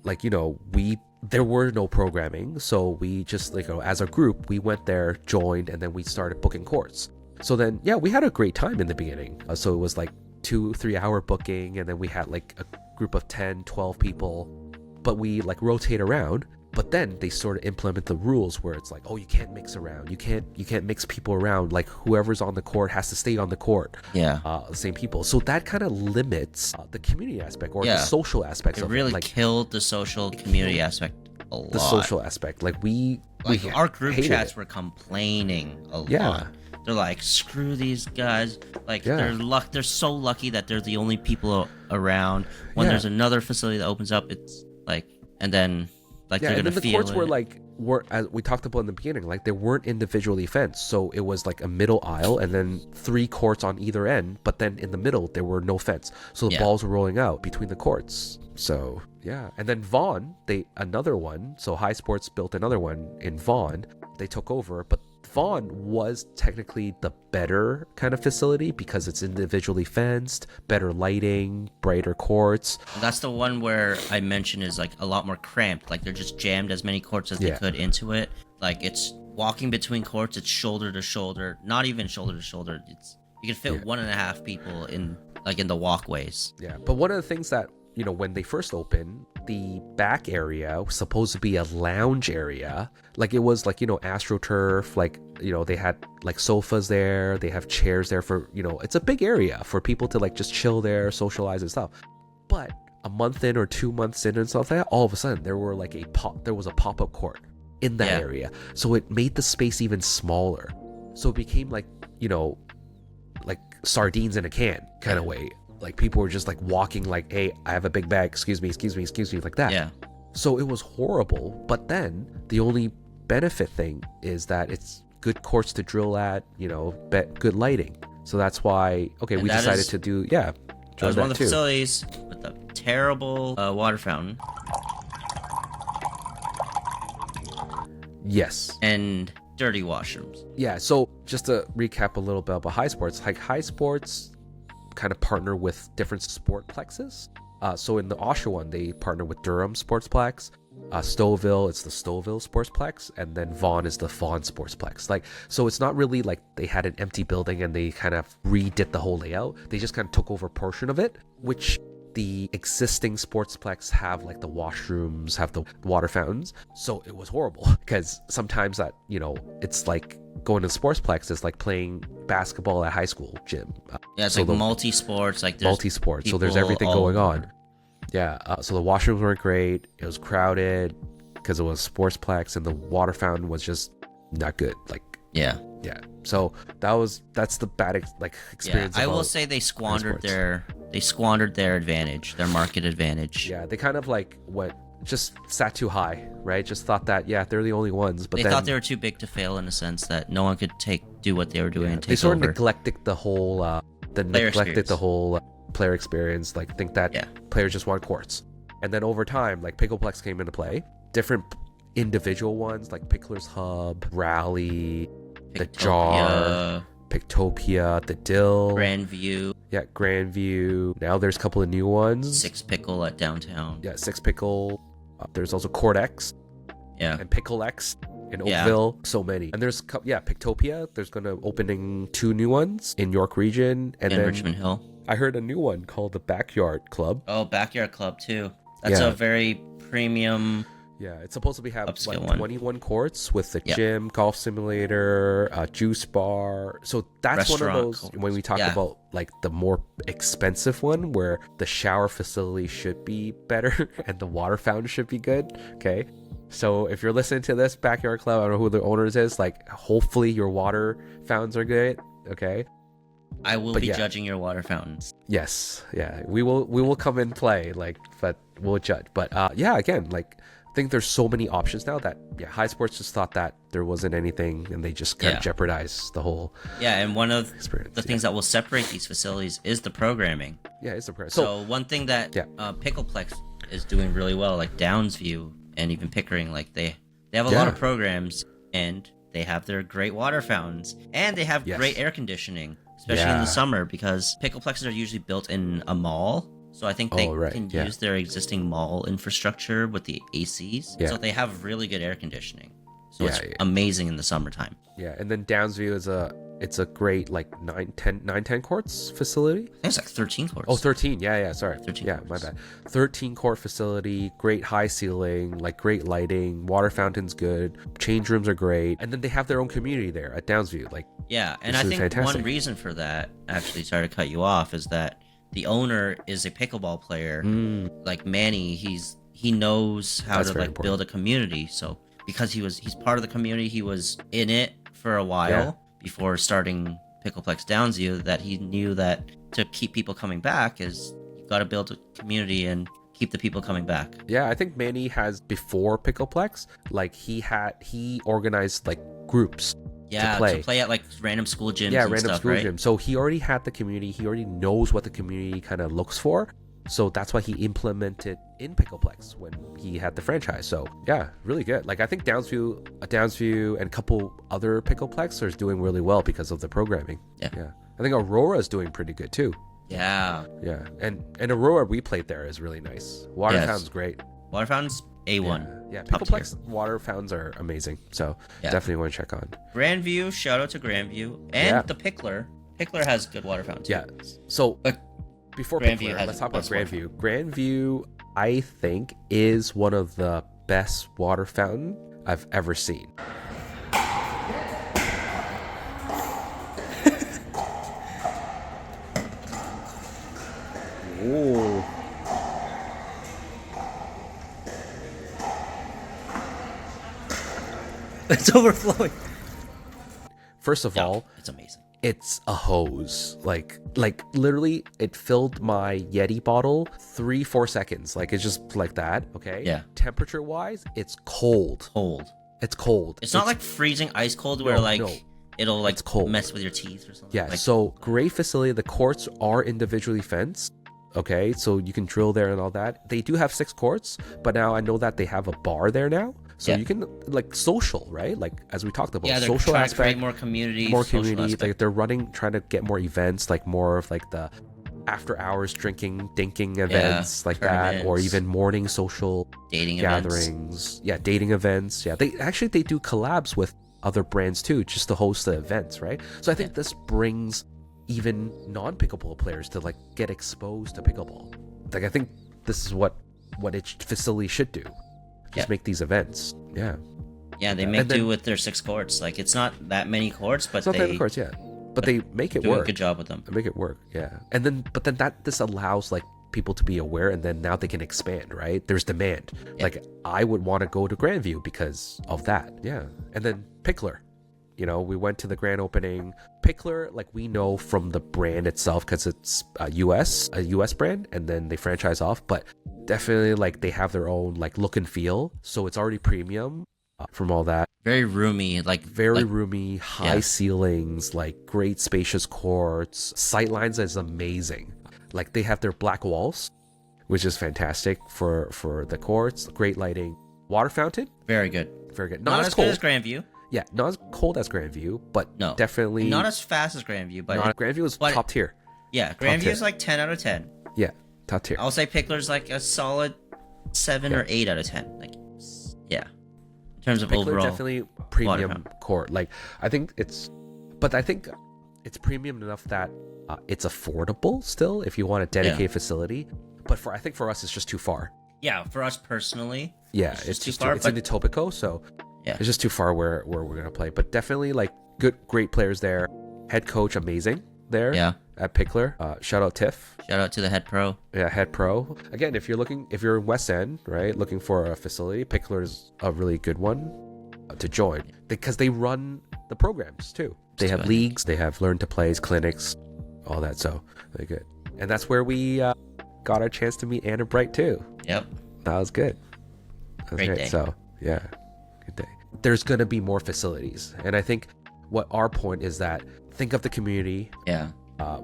Speaker 1: like there were no programming, so we just as a group we went there, joined, and then we started booking courts. So then we had a great time in the beginning. So it was like 2-3 hour booking, and then we had like a group of 10-12 people, but we like rotate around. But then they sort of implement the rules where it's like, oh, you can't mix around. You can't mix people around. Like whoever's on the court has to stay on the court.
Speaker 2: Yeah.
Speaker 1: The same people. So that kind of limits the community aspect or the social aspects
Speaker 2: it
Speaker 1: of
Speaker 2: really
Speaker 1: it. Like
Speaker 2: killed the social community aspect a lot.
Speaker 1: the social aspect. Like
Speaker 2: our group
Speaker 1: hated
Speaker 2: chats
Speaker 1: it.
Speaker 2: were complaining a
Speaker 1: Yeah.
Speaker 2: lot. They're like, screw these guys. Like
Speaker 1: Yeah.
Speaker 2: they're so lucky that they're the only people around. When
Speaker 1: Yeah.
Speaker 2: there's another facility that opens up, it's like, and then like they're
Speaker 1: and
Speaker 2: gonna
Speaker 1: then the
Speaker 2: feel
Speaker 1: courts
Speaker 2: it.
Speaker 1: were as we talked about in the beginning, like they weren't individually fenced. So it was like a middle aisle and then 3 courts on either end, but then in the middle there were no fence. So the balls were rolling out between the courts. So yeah. And then Vaughan, another one, so High Sports built another one in Vaughan. They took over, but Vaughan was technically the better kind of facility because it's individually fenced, better lighting, brighter courts.
Speaker 2: That's the one where I mentioned is like a lot more cramped. Like they're just jammed as many courts as they could into it. Like it's walking between courts, it's shoulder to shoulder, not even shoulder to shoulder. You can fit 1.5 people in the walkways.
Speaker 1: Yeah, but one of the things that, you know, when they first opened, the back area was supposed to be a lounge area. Like it was like, you know, AstroTurf, like, you know, they had like sofas there, they have chairs there for, you know, it's a big area for people to like just chill there, socialize and stuff. But a month in or 2 months in and stuff like that, all of a sudden there was a pop-up court in that area. So it made the space even smaller. So it became like, you know, like sardines in a can kind of way. Like people were just like walking like, hey, I have a big bag, excuse me, like that.
Speaker 2: Yeah.
Speaker 1: So it was horrible. But then the only benefit thing is that it's good courts to drill at, you know, good lighting. So that's why, we decided to do,
Speaker 2: that was one of the
Speaker 1: too.
Speaker 2: facilities with a terrible water fountain.
Speaker 1: Yes.
Speaker 2: And dirty washrooms.
Speaker 1: Yeah, so just to recap a little bit about High Sports, like High Sports kind of partner with different sportplexes. So in the Oshawa one, they partner with Durham Sportsplex. Stouffville, it's the Stouffville Sportsplex, and then Vaughan is the Vaughan Sportsplex. Like, so it's not really like they had an empty building and they kind of redid the whole layout. They just kind of took over a portion of it, which the existing sportsplex have like the washrooms, have the water fountains. So it was horrible because sometimes that, you know, it's like going to sportsplex is like playing basketball at high school gym.
Speaker 2: Yeah, it's so like multi-sports, like there's
Speaker 1: multi-sports. So there's everything going on. Yeah. So the washrooms weren't great. It was crowded because it was sportsplex, and the water fountain was just not good. Like yeah. So that's the bad experience.
Speaker 2: Yeah, I will say they squandered their advantage, their market advantage.
Speaker 1: Yeah, they kind of like just sat too high, right? Just thought that they're the only ones, but
Speaker 2: they thought they were too big to fail in a sense that no one could do what they were doing and take over.
Speaker 1: They sort of neglected the whole player experience. Like think that players just want courts, and then over time, like Pickleplex came into play. Different individual ones like Pickler's Hub, Rally, the Jar, Pictopia, the Dill,
Speaker 2: Grandview.
Speaker 1: Yeah, Grandview. Now there's a couple of new ones.
Speaker 2: Six Pickle at downtown.
Speaker 1: Yeah, Six Pickle. There's also Court X.
Speaker 2: Yeah.
Speaker 1: And Pickle X in Oakville. So many. And there's Pictopia. There's gonna opening 2 new ones in York Region and then
Speaker 2: Richmond Hill.
Speaker 1: I heard a new one called the Backyard Club.
Speaker 2: Oh, Backyard Club too. That's a very premium.
Speaker 1: Yeah, it's supposed to have like 21 courts with the gym, golf simulator, juice bar. So that's one of those when we talk about like the more expensive one where the shower facility should be better and the water fountain should be good. Okay. So if you're listening to this Backyard Club, I don't know who the owners is, like hopefully your water fountains are good. Okay.
Speaker 2: I will be judging your water fountains.
Speaker 1: Yes. Yeah. We will come and play, but we'll judge. But again, like I think there's so many options now that High Sports just thought that there wasn't anything and they just kind of jeopardized the whole
Speaker 2: and one of
Speaker 1: experience.
Speaker 2: The things that will separate these facilities is the programming.
Speaker 1: Yeah, it's the programming.
Speaker 2: So one thing that Pickleplex is doing really well, like Downsview and even Pickering, like they have a lot of programs and they have their great water fountains and they have great air conditioning, especially in the summer, because Pickleplexes are usually built in a mall. So I think they can use their existing mall infrastructure with the ACs. Yeah. So they have really good air conditioning. So it's amazing in the summertime.
Speaker 1: Yeah, and then Downsview It's a great like 9-10 courts facility.
Speaker 2: I think it's like 13 courts.
Speaker 1: Oh, 13. Yeah, sorry.
Speaker 2: 13
Speaker 1: Yeah,
Speaker 2: courts.
Speaker 1: my bad. 13 court facility, great high ceiling, like great lighting, water fountain's good, change rooms are great. And then they have their own community there at Downsview. Like,
Speaker 2: Yeah, and
Speaker 1: this
Speaker 2: I
Speaker 1: is
Speaker 2: think
Speaker 1: fantastic.
Speaker 2: one reason for that, actually, sorry to cut you off, is that the owner is a pickleball player. Like Manny, he knows how
Speaker 1: That's
Speaker 2: to
Speaker 1: very
Speaker 2: like
Speaker 1: important.
Speaker 2: build a community. So because he's part of the community, he was in it for a while before starting Pickleplex Downsview, that he knew that to keep people coming back is you got to build a community and keep the people coming back.
Speaker 1: Yeah, I think Manny has before Pickleplex, like he organized like groups.
Speaker 2: Yeah,
Speaker 1: to play
Speaker 2: at like random school gyms.
Speaker 1: Yeah,
Speaker 2: and
Speaker 1: random
Speaker 2: stuff,
Speaker 1: school
Speaker 2: right?
Speaker 1: gym. So he already had the community. He already knows what the community kind of looks for. So that's why he implemented in Pickleplex when he had the franchise. So yeah, really good. Like I think Downsview and a couple other Pickleplex are doing really well because of the programming. Yeah. I think Aurora is doing pretty good too.
Speaker 2: Yeah.
Speaker 1: Yeah, and Aurora, we played there, is really nice. Water
Speaker 2: Yes.
Speaker 1: fountain's great.
Speaker 2: Water fountains, A1.
Speaker 1: Yeah,
Speaker 2: Top
Speaker 1: Pickleplex water fountains are amazing. So
Speaker 2: Yeah.
Speaker 1: definitely want to check on.
Speaker 2: Grandview, shout out to Grandview. And
Speaker 1: Yeah.
Speaker 2: the Pickler. Pickler has good water fountains.
Speaker 1: Yeah. So
Speaker 2: But
Speaker 1: before
Speaker 2: Grandview
Speaker 1: Pickler,
Speaker 2: has
Speaker 1: let's talk about
Speaker 2: best water
Speaker 1: Grandview. Grandview, I think, is one of the best water fountain I've ever seen. Ooh.
Speaker 2: It's overflowing.
Speaker 1: First of
Speaker 2: Yeah,
Speaker 1: all,
Speaker 2: it's amazing.
Speaker 1: it's a hose. Like literally, it filled my Yeti bottle 3-4 seconds. Like it's just like that. Okay.
Speaker 2: Yeah.
Speaker 1: Temperature wise, it's cold.
Speaker 2: Cold.
Speaker 1: It's cold.
Speaker 2: It's not like freezing ice cold where
Speaker 1: No,
Speaker 2: like
Speaker 1: no.
Speaker 2: it'll like
Speaker 1: It's cold.
Speaker 2: mess with your teeth or something.
Speaker 1: Yeah,
Speaker 2: Like,
Speaker 1: so great facility. The courts are individually fenced. Okay, so you can drill there and all that. They do have 6 courts, but now I know that they have a bar there now. So
Speaker 2: Yeah.
Speaker 1: you can like social, right? Like as we talked about,
Speaker 2: yeah, they're
Speaker 1: social
Speaker 2: trying to create
Speaker 1: aspect,
Speaker 2: more community.
Speaker 1: more
Speaker 2: social
Speaker 1: community.
Speaker 2: aspect.
Speaker 1: Like they're trying to get more events, like more of like the after hours drinking, dinking events like that, or
Speaker 2: tournaments.
Speaker 1: even morning social
Speaker 2: Dating events.
Speaker 1: gatherings. Yeah, dating events. Yeah, they do collabs with other brands too, just to host the events, right? So I think this brings even non-pickleball players to like get exposed to pickleball. Like I think this is what facility should do. Just make these events. Yeah.
Speaker 2: Yeah, they
Speaker 1: And
Speaker 2: make
Speaker 1: then-
Speaker 2: do with their 6 courts. Like it's not that many courts, but
Speaker 1: It's not
Speaker 2: they
Speaker 1: that many courts, yeah. But they make it
Speaker 2: do a
Speaker 1: work.
Speaker 2: good job with them.
Speaker 1: They make it work, yeah. And then this allows like people to be aware, and then now they can expand, right? There's demand.
Speaker 2: Yeah.
Speaker 1: Like I would want to go to Grandview because of that. Yeah. And then Pickler. You know, we went to the grand opening. Pickler, like we know from the brand itself because it's a US brand, and then they franchise off. But definitely, like they have their own like look and feel, so it's already premium from all that.
Speaker 2: Very roomy, like
Speaker 1: Very
Speaker 2: like,
Speaker 1: roomy, high ceilings, like great spacious courts. Sightlines is amazing. Like they have their black walls, which is fantastic for the courts. Great lighting, water fountain,
Speaker 2: very good.
Speaker 1: very good.
Speaker 2: Not as
Speaker 1: cold.
Speaker 2: good as Grandview.
Speaker 1: Yeah, not as cold as Grandview, but
Speaker 2: No,
Speaker 1: definitely
Speaker 2: not as fast as Grandview, but
Speaker 1: Grandview is
Speaker 2: but-
Speaker 1: top tier.
Speaker 2: yeah,
Speaker 1: tier.
Speaker 2: Grandview is like 10 out of 10.
Speaker 1: Yeah, top tier.
Speaker 2: I'll say Pickler's like a solid 7 or 8 out of 10. Like, yeah, in terms of
Speaker 1: Pickler
Speaker 2: overall.
Speaker 1: definitely premium
Speaker 2: fountain.
Speaker 1: court. Like I think it's premium enough that it's affordable still if you want a dedicated facility. But I think for us it's just too far.
Speaker 2: Yeah, for us personally.
Speaker 1: Yeah,
Speaker 2: It's
Speaker 1: it's
Speaker 2: just too
Speaker 1: just
Speaker 2: far,
Speaker 1: it's in Etobicoke, so
Speaker 2: Yeah.
Speaker 1: it's just too far where we're gonna play. But definitely like great players there. Head coach amazing there.
Speaker 2: Yeah.
Speaker 1: At Pickler. Shout out Tiff.
Speaker 2: Shout out to the head pro.
Speaker 1: Yeah, head pro. Again, if you're in West End, right, looking for a facility, Pickler is a really good one to join because they run the programs too. They have leagues, they have learn to plays, clinics, all that. So really good. And that's where we got our chance to meet Anna Bright too.
Speaker 2: Yep.
Speaker 1: That was good. That was
Speaker 2: Great day.
Speaker 1: So yeah, good day. There's gonna be more facilities, and I think what our point is that think of the community
Speaker 2: Yeah.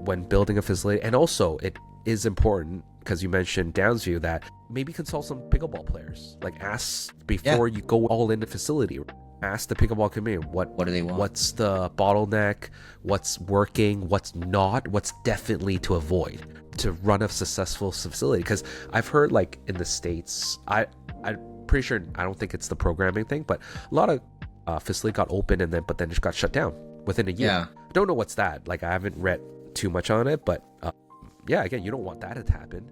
Speaker 1: when building a facility, and also it is important because you mentioned Downsview that maybe consult some pickleball players. Like ask before you go all in the facility. Ask the pickleball community what
Speaker 2: do they want?
Speaker 1: What's the bottleneck? What's working? What's not? What's definitely to avoid to run a successful facility? Because I've heard like in the States, I'm pretty sure, I don't think it's the programming thing, but a lot of facility got open but then just got shut down within a year.
Speaker 2: Yeah.
Speaker 1: Don't know what's that. Like I haven't read too much on it, but yeah, again, you don't want that to happen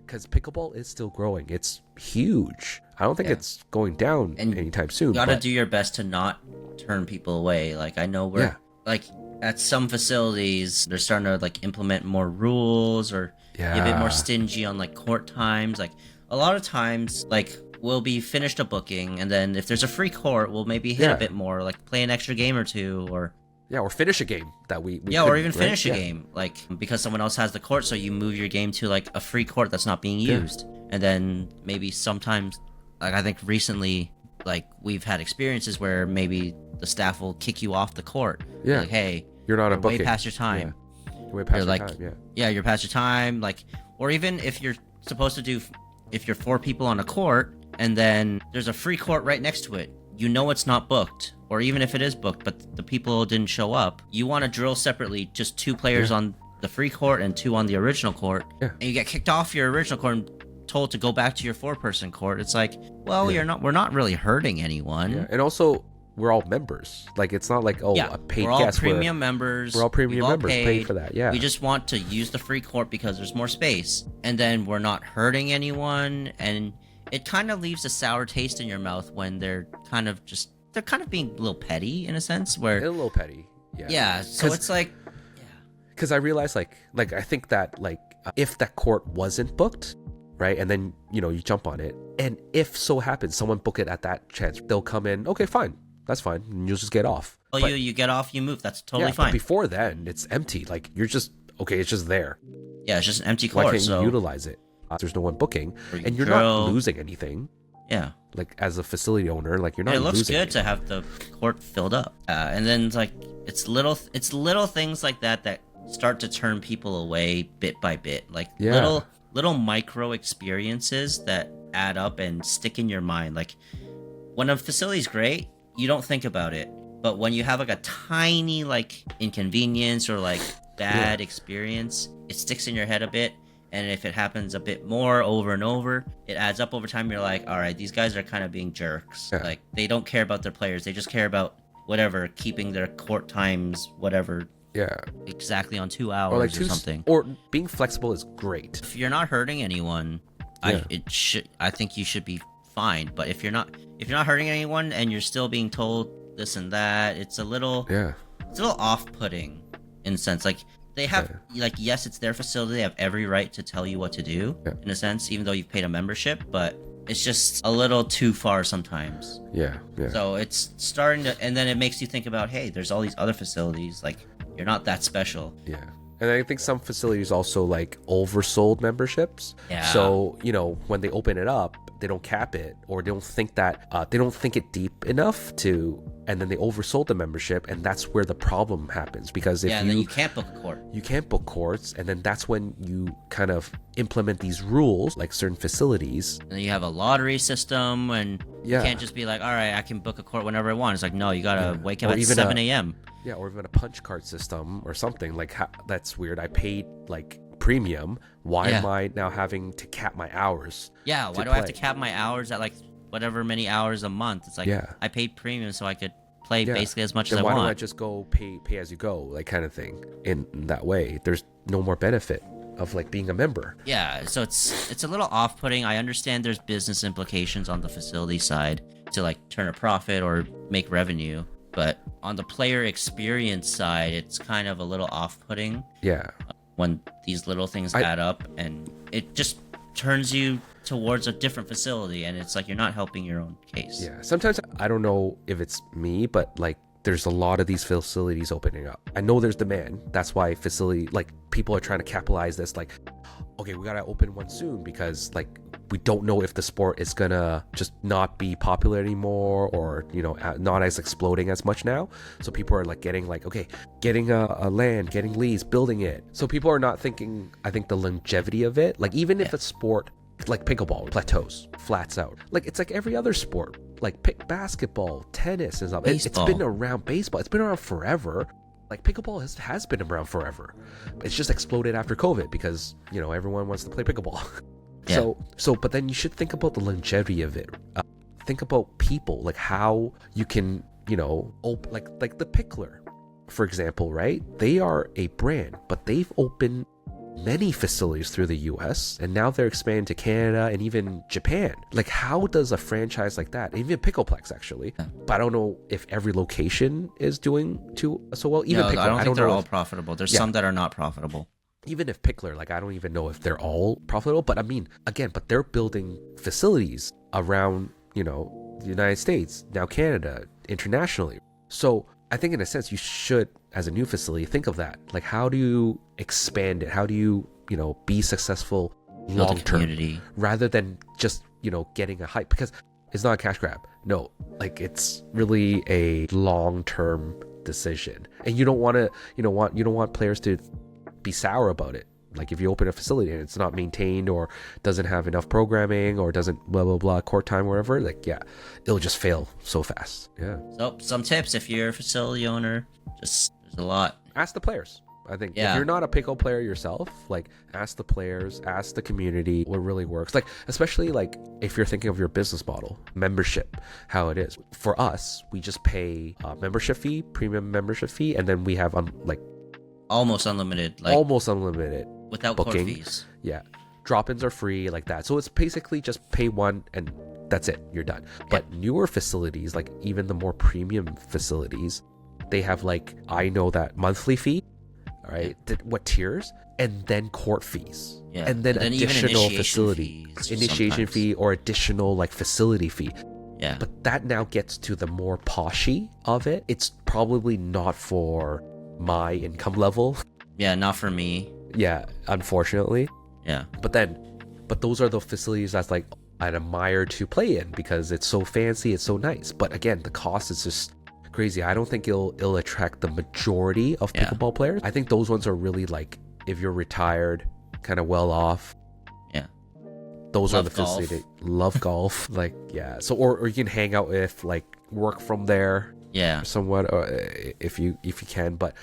Speaker 1: because pickleball is still growing. It's huge. I don't think it's going down anytime soon.
Speaker 2: You gotta do your best to not turn people away. Like I know we're like at some facilities they're starting to like implement more rules or be a bit more stingy on like court times. Like a lot of times, like we'll be finished a booking, and then if there's a free court, we'll maybe hit a bit more, like play an extra game or two, or
Speaker 1: finish a game that we
Speaker 2: or even finish a game, like because someone else has the court, so you move your game to like a free court that's not being used, and then maybe sometimes, like I think recently, like we've had experiences where maybe the staff will kick you off the court. Like, hey,
Speaker 1: you're not a booking.
Speaker 2: Way past your time.
Speaker 1: You're way past your time.
Speaker 2: You're past your time. Like, or even if you're supposed to do, if you're 4 people on a court, and then there's a free court right next to it, you know it's not booked, or even if it is booked but the people didn't show up, you want to drill separately just 2 players on the free court and 2 on the original court, and you get kicked off your original court and told to go back to your 4-person court. It's like, well, we're not really hurting anyone.
Speaker 1: And also we're all members. Like it's not like a paid
Speaker 2: we're all
Speaker 1: guest.
Speaker 2: premium members.
Speaker 1: We're all premium members. Paid for that.
Speaker 2: We just want to use the free court because there's more space, and then we're not hurting anyone, and it kind of leaves a sour taste in your mouth when they're kind of being a little petty in a sense, where
Speaker 1: a little petty.
Speaker 2: So it's like,
Speaker 1: because I realized like I think that like if that court wasn't booked, right, and then you jump on it, and if so happens someone book it at that chance, they'll come in, okay, fine, that's fine, and you'll just get off.
Speaker 2: You get off, you move, that's totally fine.
Speaker 1: But before then it's empty. Like you're just it's just there.
Speaker 2: It's just an empty court.
Speaker 1: Why can't you utilize it? There's no one booking, and you're not losing anything. Like as a facility owner, like you're not.
Speaker 2: It looks
Speaker 1: losing
Speaker 2: good
Speaker 1: anything.
Speaker 2: to have the court filled up, and then it's like it's little things like that start to turn people away bit by bit. Like little micro experiences that add up and stick in your mind. Like when a facility's great, you don't think about it, but when you have like a tiny like inconvenience or like bad experience, it sticks in your head a bit. And if it happens a bit more over and over, it adds up over time. You're like, all right, these guys are kind of being jerks. Like they don't care about their players. They just care about whatever, keeping their court times, whatever. Exactly on 2 hours or something.
Speaker 1: Or being flexible is great.
Speaker 2: If you're not hurting anyone, I think you should be fine. But if you're not hurting anyone and you're still being told this and that, it's a little off-putting in a sense. Like they have like, yes, it's their facility, they have every right to tell you what to do in a sense, even though you've paid a membership, but it's just a little too far sometimes. So it's starting to, and then it makes you think about, hey, there's all these other facilities, like you're not that special.
Speaker 1: And I think some facilities also like oversold memberships. So when they open it up, they don't cap it, or they don't think it deep enough to, and then they oversold the membership, and that's where the problem happens. Because if
Speaker 2: then you can't book a court.
Speaker 1: You can't book courts, and then that's when you kind of implement these rules, like certain facilities.
Speaker 2: And then you have a lottery system, and you can't just be like, all right, I can book a court whenever I want. It's like, no, you gotta wake up at 7 a.m.
Speaker 1: Or even a punch card system or something. Like that's weird. I paid like premium. Why am I now having to cap my hours?
Speaker 2: Why do I have to cap my hours at like whatever many hours a month? It's like I paid premium so I could play basically as much as I want.
Speaker 1: Why don't I just go pay as you go, like kind of thing? In that way, there's no more benefit of like being a member.
Speaker 2: So it's a little off-putting. I understand there's business implications on the facility side to like turn a profit or make revenue, but on the player experience side, it's kind of a little off-putting. When these little things add up, and it just turns you towards a different facility, and it's like you're not helping your own case.
Speaker 1: Sometimes I don't know if it's me, but like there's a lot of these facilities opening up. I know there's demand. That's why people are trying to capitalize this. Like, okay, we gotta open one soon because like we don't know if the sport is gonna just not be popular anymore, or not as exploding as much now. So people are like getting a land, getting leads, building it. So people are not thinking, I think, the longevity of it. Like even if a sport like pickleball plateaus, flats out, like it's like every other sport, like basketball, tennis, and stuff. It's been around. Baseball, it's been around forever. Like pickleball has been around forever. It's just exploded after COVID because everyone wants to play pickleball. But then you should think about the longevity of it. Think about people, like how you can, like the pickler for example, right? They are a brand, but they've opened many facilities through the US, and now they're expanding to Canada and even Japan. Like, how does a franchise like that, even Pickleplex actually, but I don't know if every location is doing so well. Even
Speaker 2: No,
Speaker 1: Pickler,
Speaker 2: I don't think they're
Speaker 1: know
Speaker 2: all
Speaker 1: if,
Speaker 2: profitable. There's some that are not profitable.
Speaker 1: even if Pickler, like, I don't even know if they're all profitable, but I mean, again, but they're building facilities around, the United States, now Canada, internationally. So I think in a sense you should, as a new facility, think of that. Like, how do you expand it? How do you, be successful long term rather than just, getting a hype? Because it's not a cash grab. No, like, it's really a long term decision. And you don't want to, you don't want players to be sour about it. Like, if you open a facility and it's not maintained or doesn't have enough programming or doesn't blah blah blah court time, wherever, like, yeah, it'll just fail so fast. Yeah.
Speaker 2: So some tips if you're a facility owner, there's a lot.
Speaker 1: Ask the players. I think if you're not a pickle player yourself, like, ask the players, ask the community what really works. Like, especially like if you're thinking of your business model, membership, how it is. For us, we just pay membership fee, premium membership fee, and then we have
Speaker 2: almost unlimited, without
Speaker 1: booking.
Speaker 2: Court fees.
Speaker 1: Yeah, drop-ins are free, like that. So it's basically just pay one and that's it, you're done. But newer facilities, like even the more premium facilities, they have, like, I know that monthly fee, all right, what tiers, and then court fees, and then additional facility initiation fee or additional, like, facility fee.
Speaker 2: Yeah,
Speaker 1: but that now gets to the more poshy of it. It's probably not for my income level.
Speaker 2: Yeah, not for me.
Speaker 1: Yeah, unfortunately.
Speaker 2: Yeah.
Speaker 1: But those are the facilities that's, like, I'd admire to play in because it's so fancy, it's so nice. But again, the cost is just crazy. I don't think it'll attract the majority of pickleball players. I think those ones are really, like, if you're retired, kind of well off. Yeah. Those are the facilities. Love golf. Like, yeah. So or you can hang out with, like, work from there.
Speaker 2: Yeah.
Speaker 1: Somewhat, if you can, but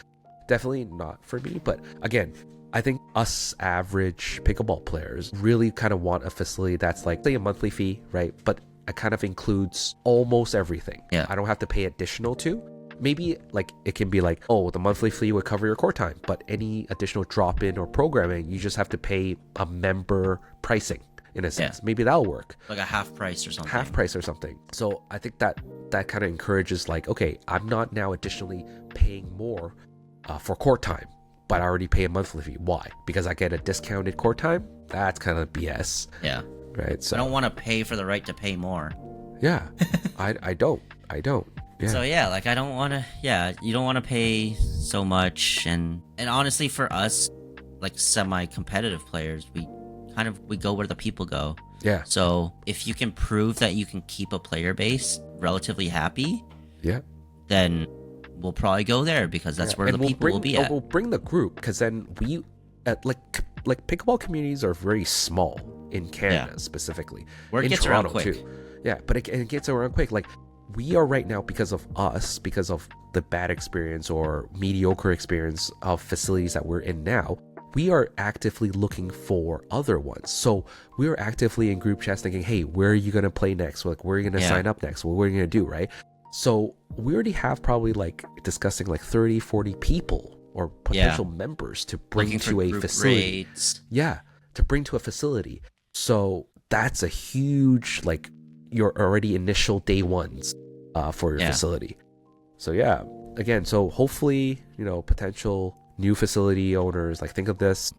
Speaker 1: definitely not for me. But again, I think us average pickleball players really kind of want a facility that's, like, say, a monthly fee, right? But it kind of includes almost everything.
Speaker 2: Yeah.
Speaker 1: I don't have to pay additional to. Maybe, like, it can be like, oh, the monthly fee would cover your court time, but any additional drop-in or programming, you just have to pay a member pricing, in a sense. Maybe that'll work.
Speaker 2: Like a half price or something.
Speaker 1: So I think that kind of encourages, like, okay, I'm not now additionally paying more for court time, but I already pay a monthly fee. Why? Because I get a discounted court time? That's kind of BS.
Speaker 2: Yeah.
Speaker 1: Right. So
Speaker 2: I don't want to pay for the right to pay more.
Speaker 1: Yeah. I don't. Yeah.
Speaker 2: So yeah, like, I don't want to. Yeah, you don't want to pay so much, and honestly, for us, like, semi-competitive players, we go where the people go.
Speaker 1: Yeah.
Speaker 2: So if you can prove that you can keep a player base relatively happy, then we'll probably go there because that's where the people will be at.
Speaker 1: We'll bring the group because then we, like pickleball communities are very small in Canada specifically.
Speaker 2: Where it
Speaker 1: in
Speaker 2: gets
Speaker 1: Toronto
Speaker 2: around quick.
Speaker 1: Too. Yeah, but it gets around quick. Like, we are right now, because of the bad experience or mediocre experience of facilities that we're in now, we are actively looking for other ones. So we are actively in group chats thinking, hey, where are you going to play next? Like, where are you going to sign up next? What are you going to do, right? So we already have probably, like, discussing, like, 30, 40 people or potential members to bring to a facility. Yeah, to bring to a facility. So that's a huge, like, your already initial day ones for your facility. So yeah, again, so hopefully, potential new facility owners, like, think of this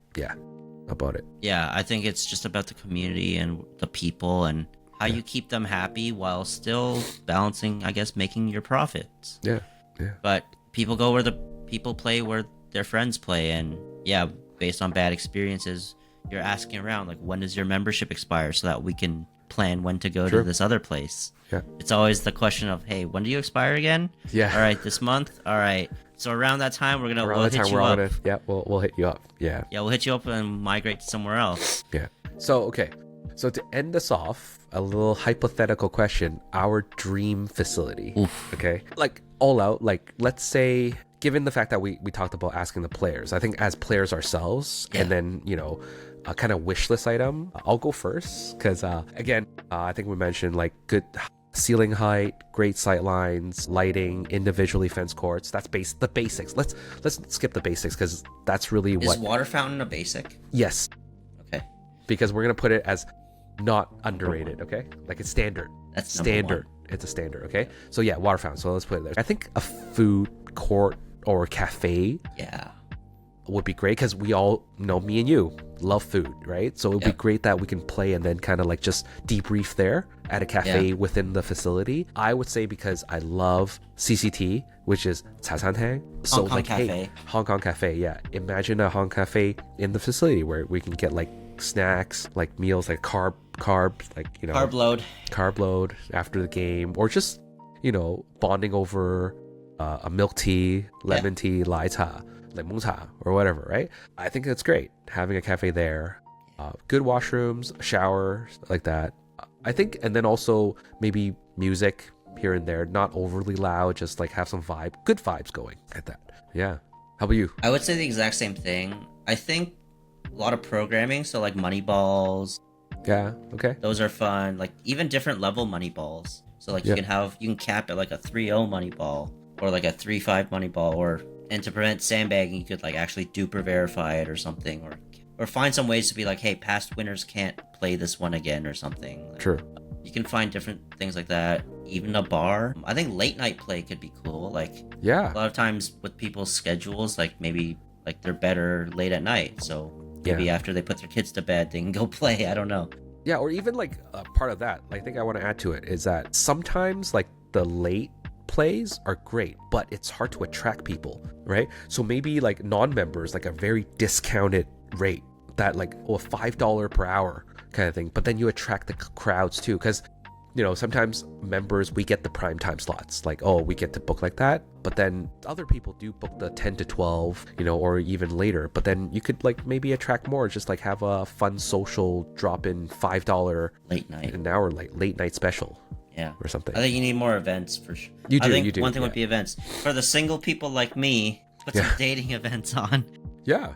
Speaker 1: about it.
Speaker 2: Yeah, I think it's just about the community and the people and how you keep them happy while still balancing, I guess, making your profits.
Speaker 1: Yeah.
Speaker 2: But people go where the people play, where their friends play, and based on bad experiences, you're asking around, like, when does your membership expire so that we can plan when to go to this other place.
Speaker 1: Yeah.
Speaker 2: It's always the question of, hey, when do you expire again?
Speaker 1: Yeah.
Speaker 2: All right, this month? All right. So around that time, we'll hit you up.
Speaker 1: We'll hit you up. Yeah.
Speaker 2: Yeah, we'll hit you up and migrate to somewhere else.
Speaker 1: Yeah. So, okay. So to end this off, a little hypothetical question, our dream facility.
Speaker 2: Oof.
Speaker 1: Okay. Like, all out, like, let's say, given the fact that we talked about asking the players, I think as players ourselves, and then, a kind of wish list item, I'll go first because again, I think we mentioned, like, good ceiling height, great sight lines, lighting, individually fenced courts. That's the basics. Let's skip the basics because that's really
Speaker 2: Is
Speaker 1: what.
Speaker 2: water fountain a basic?
Speaker 1: Yes,
Speaker 2: Okay.
Speaker 1: because we're gonna put it as not underrated. Okay, like it's standard.
Speaker 2: That's
Speaker 1: Standard. It's a standard. Okay, so yeah, water fountain. So let's put it there. I think a food court or cafe
Speaker 2: Yeah.
Speaker 1: would be great because we all know, me and you love food, right? So it would be great that we can play and then kind of like just debrief there at a cafe within the facility. I would say because I love CCT, which is 茶餐厅. So
Speaker 2: Hong Kong
Speaker 1: like,
Speaker 2: Cafe.
Speaker 1: hey, Hong Kong Cafe, yeah. Imagine a Hong Kong Cafe in the facility where we can get like snacks, like meals, like carbs, like, you know, carb load after the game, or just, you know, bonding over a milk tea, lemon tea, lai cha, like mung cha, or whatever, right? I think that's great having a cafe there. Good washrooms, shower, like that. I think, and then also maybe music here and there, not overly loud, just like have some good vibes going at that. Yeah. How about you?
Speaker 2: I would say the exact same thing. I think a lot of programming, so like money balls.
Speaker 1: Yeah. Okay.
Speaker 2: Those are fun. Like even different level money balls. So like you can cap it like a 3-0 money ball or like a 3-5 money ball, and to prevent sandbagging, you could like actually duper verify it or something, or find some ways to be like, hey, past winners can't play this one again or something.
Speaker 1: True.
Speaker 2: You can find different things like that. Even a bar. I think late night play could be cool. Like a lot of times with people's schedules, like maybe like they're better late at night. So maybe after they put their kids to bed, they can go play. I don't know.
Speaker 1: Yeah, or even like a part of that, I think I want to add to it is that sometimes like the late plays are great, but it's hard to attract people, right? So maybe like non-members, like a very discounted rate that like $5 per hour kind of thing, but then you attract the crowds too, because you know, sometimes members, we get the prime time slots, like, oh, we get to book like that, but then other people do book the 10 to 12, you know, or even later, but then you could like maybe attract more, just like have a fun social drop in $5
Speaker 2: late night,
Speaker 1: an hour, like late night special.
Speaker 2: Yeah.
Speaker 1: Or something.
Speaker 2: I think you need more events for sure.
Speaker 1: You do.
Speaker 2: I think one thing would be events. For the single people like me, put some dating events on.
Speaker 1: Yeah.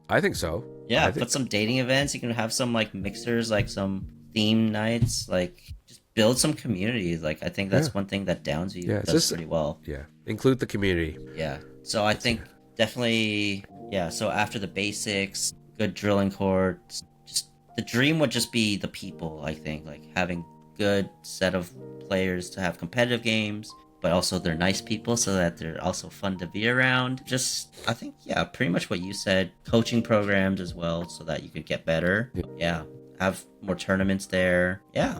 Speaker 1: I think so.
Speaker 2: Yeah, put some dating events. You can have some like mixers, like some theme nights, like just build some communities. Like I think that's one thing that Downsview does pretty well.
Speaker 1: Yeah. Include the community.
Speaker 2: Yeah. So I think definitely, so after the basics, good drilling courts, just the dream would just be the people, I think, like having good set of players to have competitive games, but also they're nice people so that they're also fun to be around. Just, I think, pretty much what you said. Coaching programs as well so that you could get better. Yeah. Have more tournaments there. Yeah.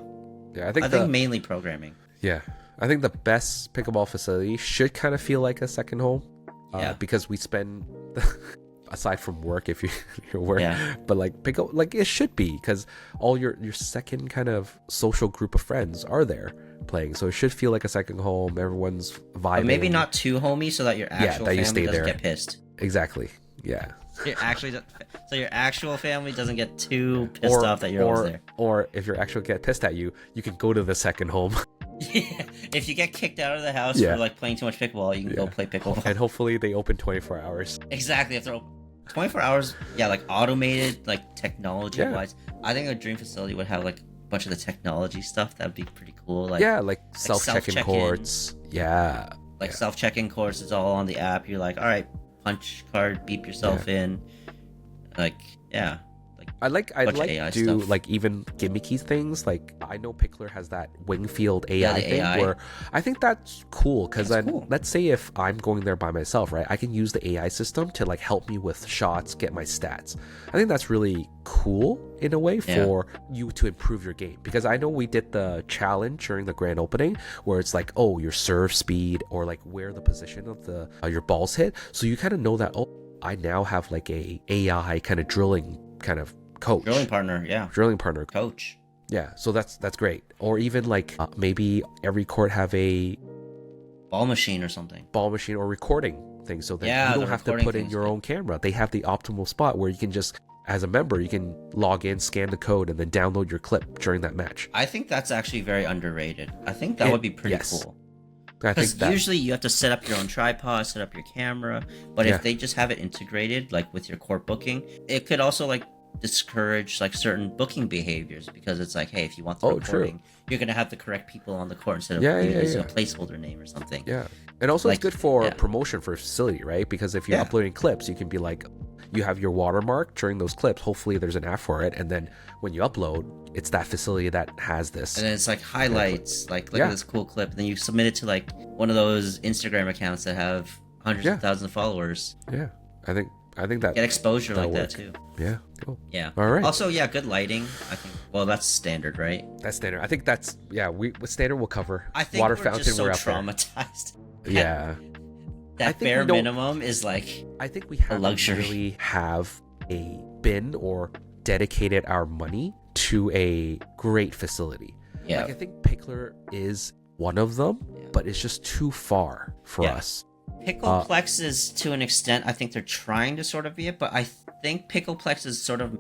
Speaker 1: Yeah, I think
Speaker 2: mainly programming.
Speaker 1: Yeah. I think the best pickleball facility should kind of feel like a second home. Because we spend aside from work, if you're work, but like like it should be, because all your second kind of social group of friends are there playing, so it should feel like a second home. Everyone's vibing, but
Speaker 2: maybe not too homey, so that your actual family doesn't get pissed.
Speaker 1: Exactly. Yeah.
Speaker 2: So your actual family doesn't get too pissed off that you're always there.
Speaker 1: Or if your actual get pissed at you, you can go to the second home.
Speaker 2: If you get kicked out of the house for like playing too much pickleball, you can go play pickleball.
Speaker 1: And hopefully they open 24 hours.
Speaker 2: Exactly. If they're 24 hours, like automated, like technology wise. I think a dream facility would have like a bunch of the technology stuff. That'd be pretty cool. Like
Speaker 1: like self-check-in courts. Yeah.
Speaker 2: Like self-check-in courts is all on the app. You're like, all right, punch card, beep yourself in. Like,
Speaker 1: I'd like to do like even gimmicky things. Like I know Pickler has that Wingfield AI thing where I think that's cool, because then let's say if I'm going there by myself, right, I can use the AI system to like help me with shots, get my stats. I think that's really cool in a way for you to improve your game, because I know we did the challenge during the grand opening where it's like, oh, your serve speed or like where the position of the your balls hit, so you kind of know that, oh, I now have like a AI kind of drilling kind of coach,
Speaker 2: drilling partner coach.
Speaker 1: Yeah, so that's great. Or even like maybe every court have a
Speaker 2: ball machine or something,
Speaker 1: or recording thing, so that you don't have to put in your own camera. They have the optimal spot where you can just, as a member, you can log in, scan the code, and then download your clip during that match.
Speaker 2: I think that's actually very underrated. I think that would be pretty cool. Because usually you have to set up your own tripod, set up your camera, but if they just have it integrated, like with your court booking, it could also like discourage like certain booking behaviors, because it's like, hey, if you want the
Speaker 1: Oh, true.
Speaker 2: recording, you're gonna have the correct people on the court instead of using a placeholder name or something.
Speaker 1: Yeah. And also
Speaker 2: Like,
Speaker 1: it's good for
Speaker 2: yeah.
Speaker 1: promotion for a facility, right? Because if you're uploading clips, you can be like, you have your watermark during those clips. Hopefully there's an app for it. And then when you upload, it's that facility that has this.
Speaker 2: And then it's like highlights, like look at this cool clip, and then you submit it to like one of those Instagram accounts that have hundreds of thousands of followers.
Speaker 1: Yeah. I think that
Speaker 2: Get exposure like that too.
Speaker 1: Yeah. Cool.
Speaker 2: Yeah.
Speaker 1: All right.
Speaker 2: Also, yeah, good lighting. I think. Well, that's standard, right?
Speaker 1: That's standard. I think that's with standard we'll cover.
Speaker 2: I think
Speaker 1: water
Speaker 2: we're
Speaker 1: fountain.
Speaker 2: just so
Speaker 1: we're out
Speaker 2: traumatized.
Speaker 1: there. Yeah.
Speaker 2: That bare minimum is like
Speaker 1: I think we haven't
Speaker 2: luxury.
Speaker 1: really have a bin or dedicated our money to a great facility.
Speaker 2: Yeah.
Speaker 1: Like I think Pickler is one of them, but it's just too far for us.
Speaker 2: Pickleplex is to an extent, I think they're trying to sort of be it, but I think Pickleplex is sort of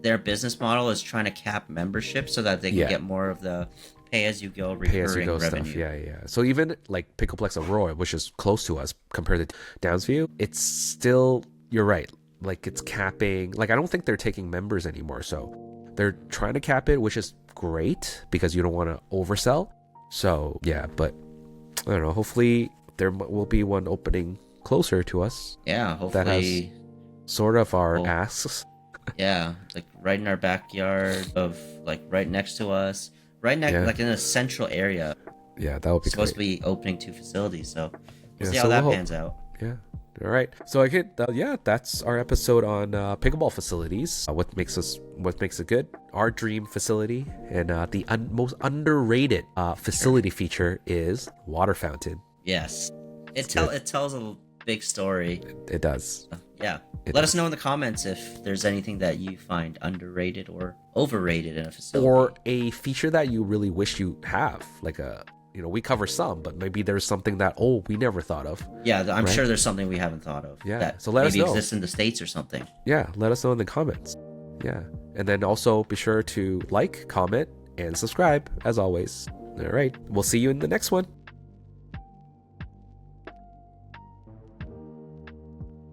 Speaker 2: their business model is trying to cap membership so that they can get more of the pay-as-you-go recurring revenue.
Speaker 1: Stuff. Yeah. So even like Pickleplex Aurora, which is close to us compared to Downsview, it's still, you're right, like it's capping. Like I don't think they're taking members anymore, so they're trying to cap it, which is great because you don't want to oversell. So yeah, but I don't know, hopefully there will be one opening closer to us.
Speaker 2: Yeah, hopefully.
Speaker 1: That has sort of our asks.
Speaker 2: Yeah, like right in our backyard, of like right next to us, like in a central area.
Speaker 1: Yeah, that would be
Speaker 2: supposed to be opening 2 facilities, so we'll see
Speaker 1: so
Speaker 2: how that pans out.
Speaker 1: Yeah. All right. So I get that's our episode on pickleball facilities. What makes it good? Our dream facility, and the most underrated facility feature is water fountain.
Speaker 2: Yes, it tells a big story.
Speaker 1: It does.
Speaker 2: Yeah. Let us know in the comments if there's anything that you find underrated or overrated in a facility,
Speaker 1: or a feature that you really wish you have, like we cover some, but maybe there's something that we never thought of.
Speaker 2: Yeah, I'm sure there's something we haven't thought of.
Speaker 1: Yeah,
Speaker 2: that
Speaker 1: so let us know.
Speaker 2: Maybe exists in the States or something.
Speaker 1: Yeah, let us know in the comments. Yeah, and then also be sure to like, comment, and subscribe as always. All right, we'll see you in the next one.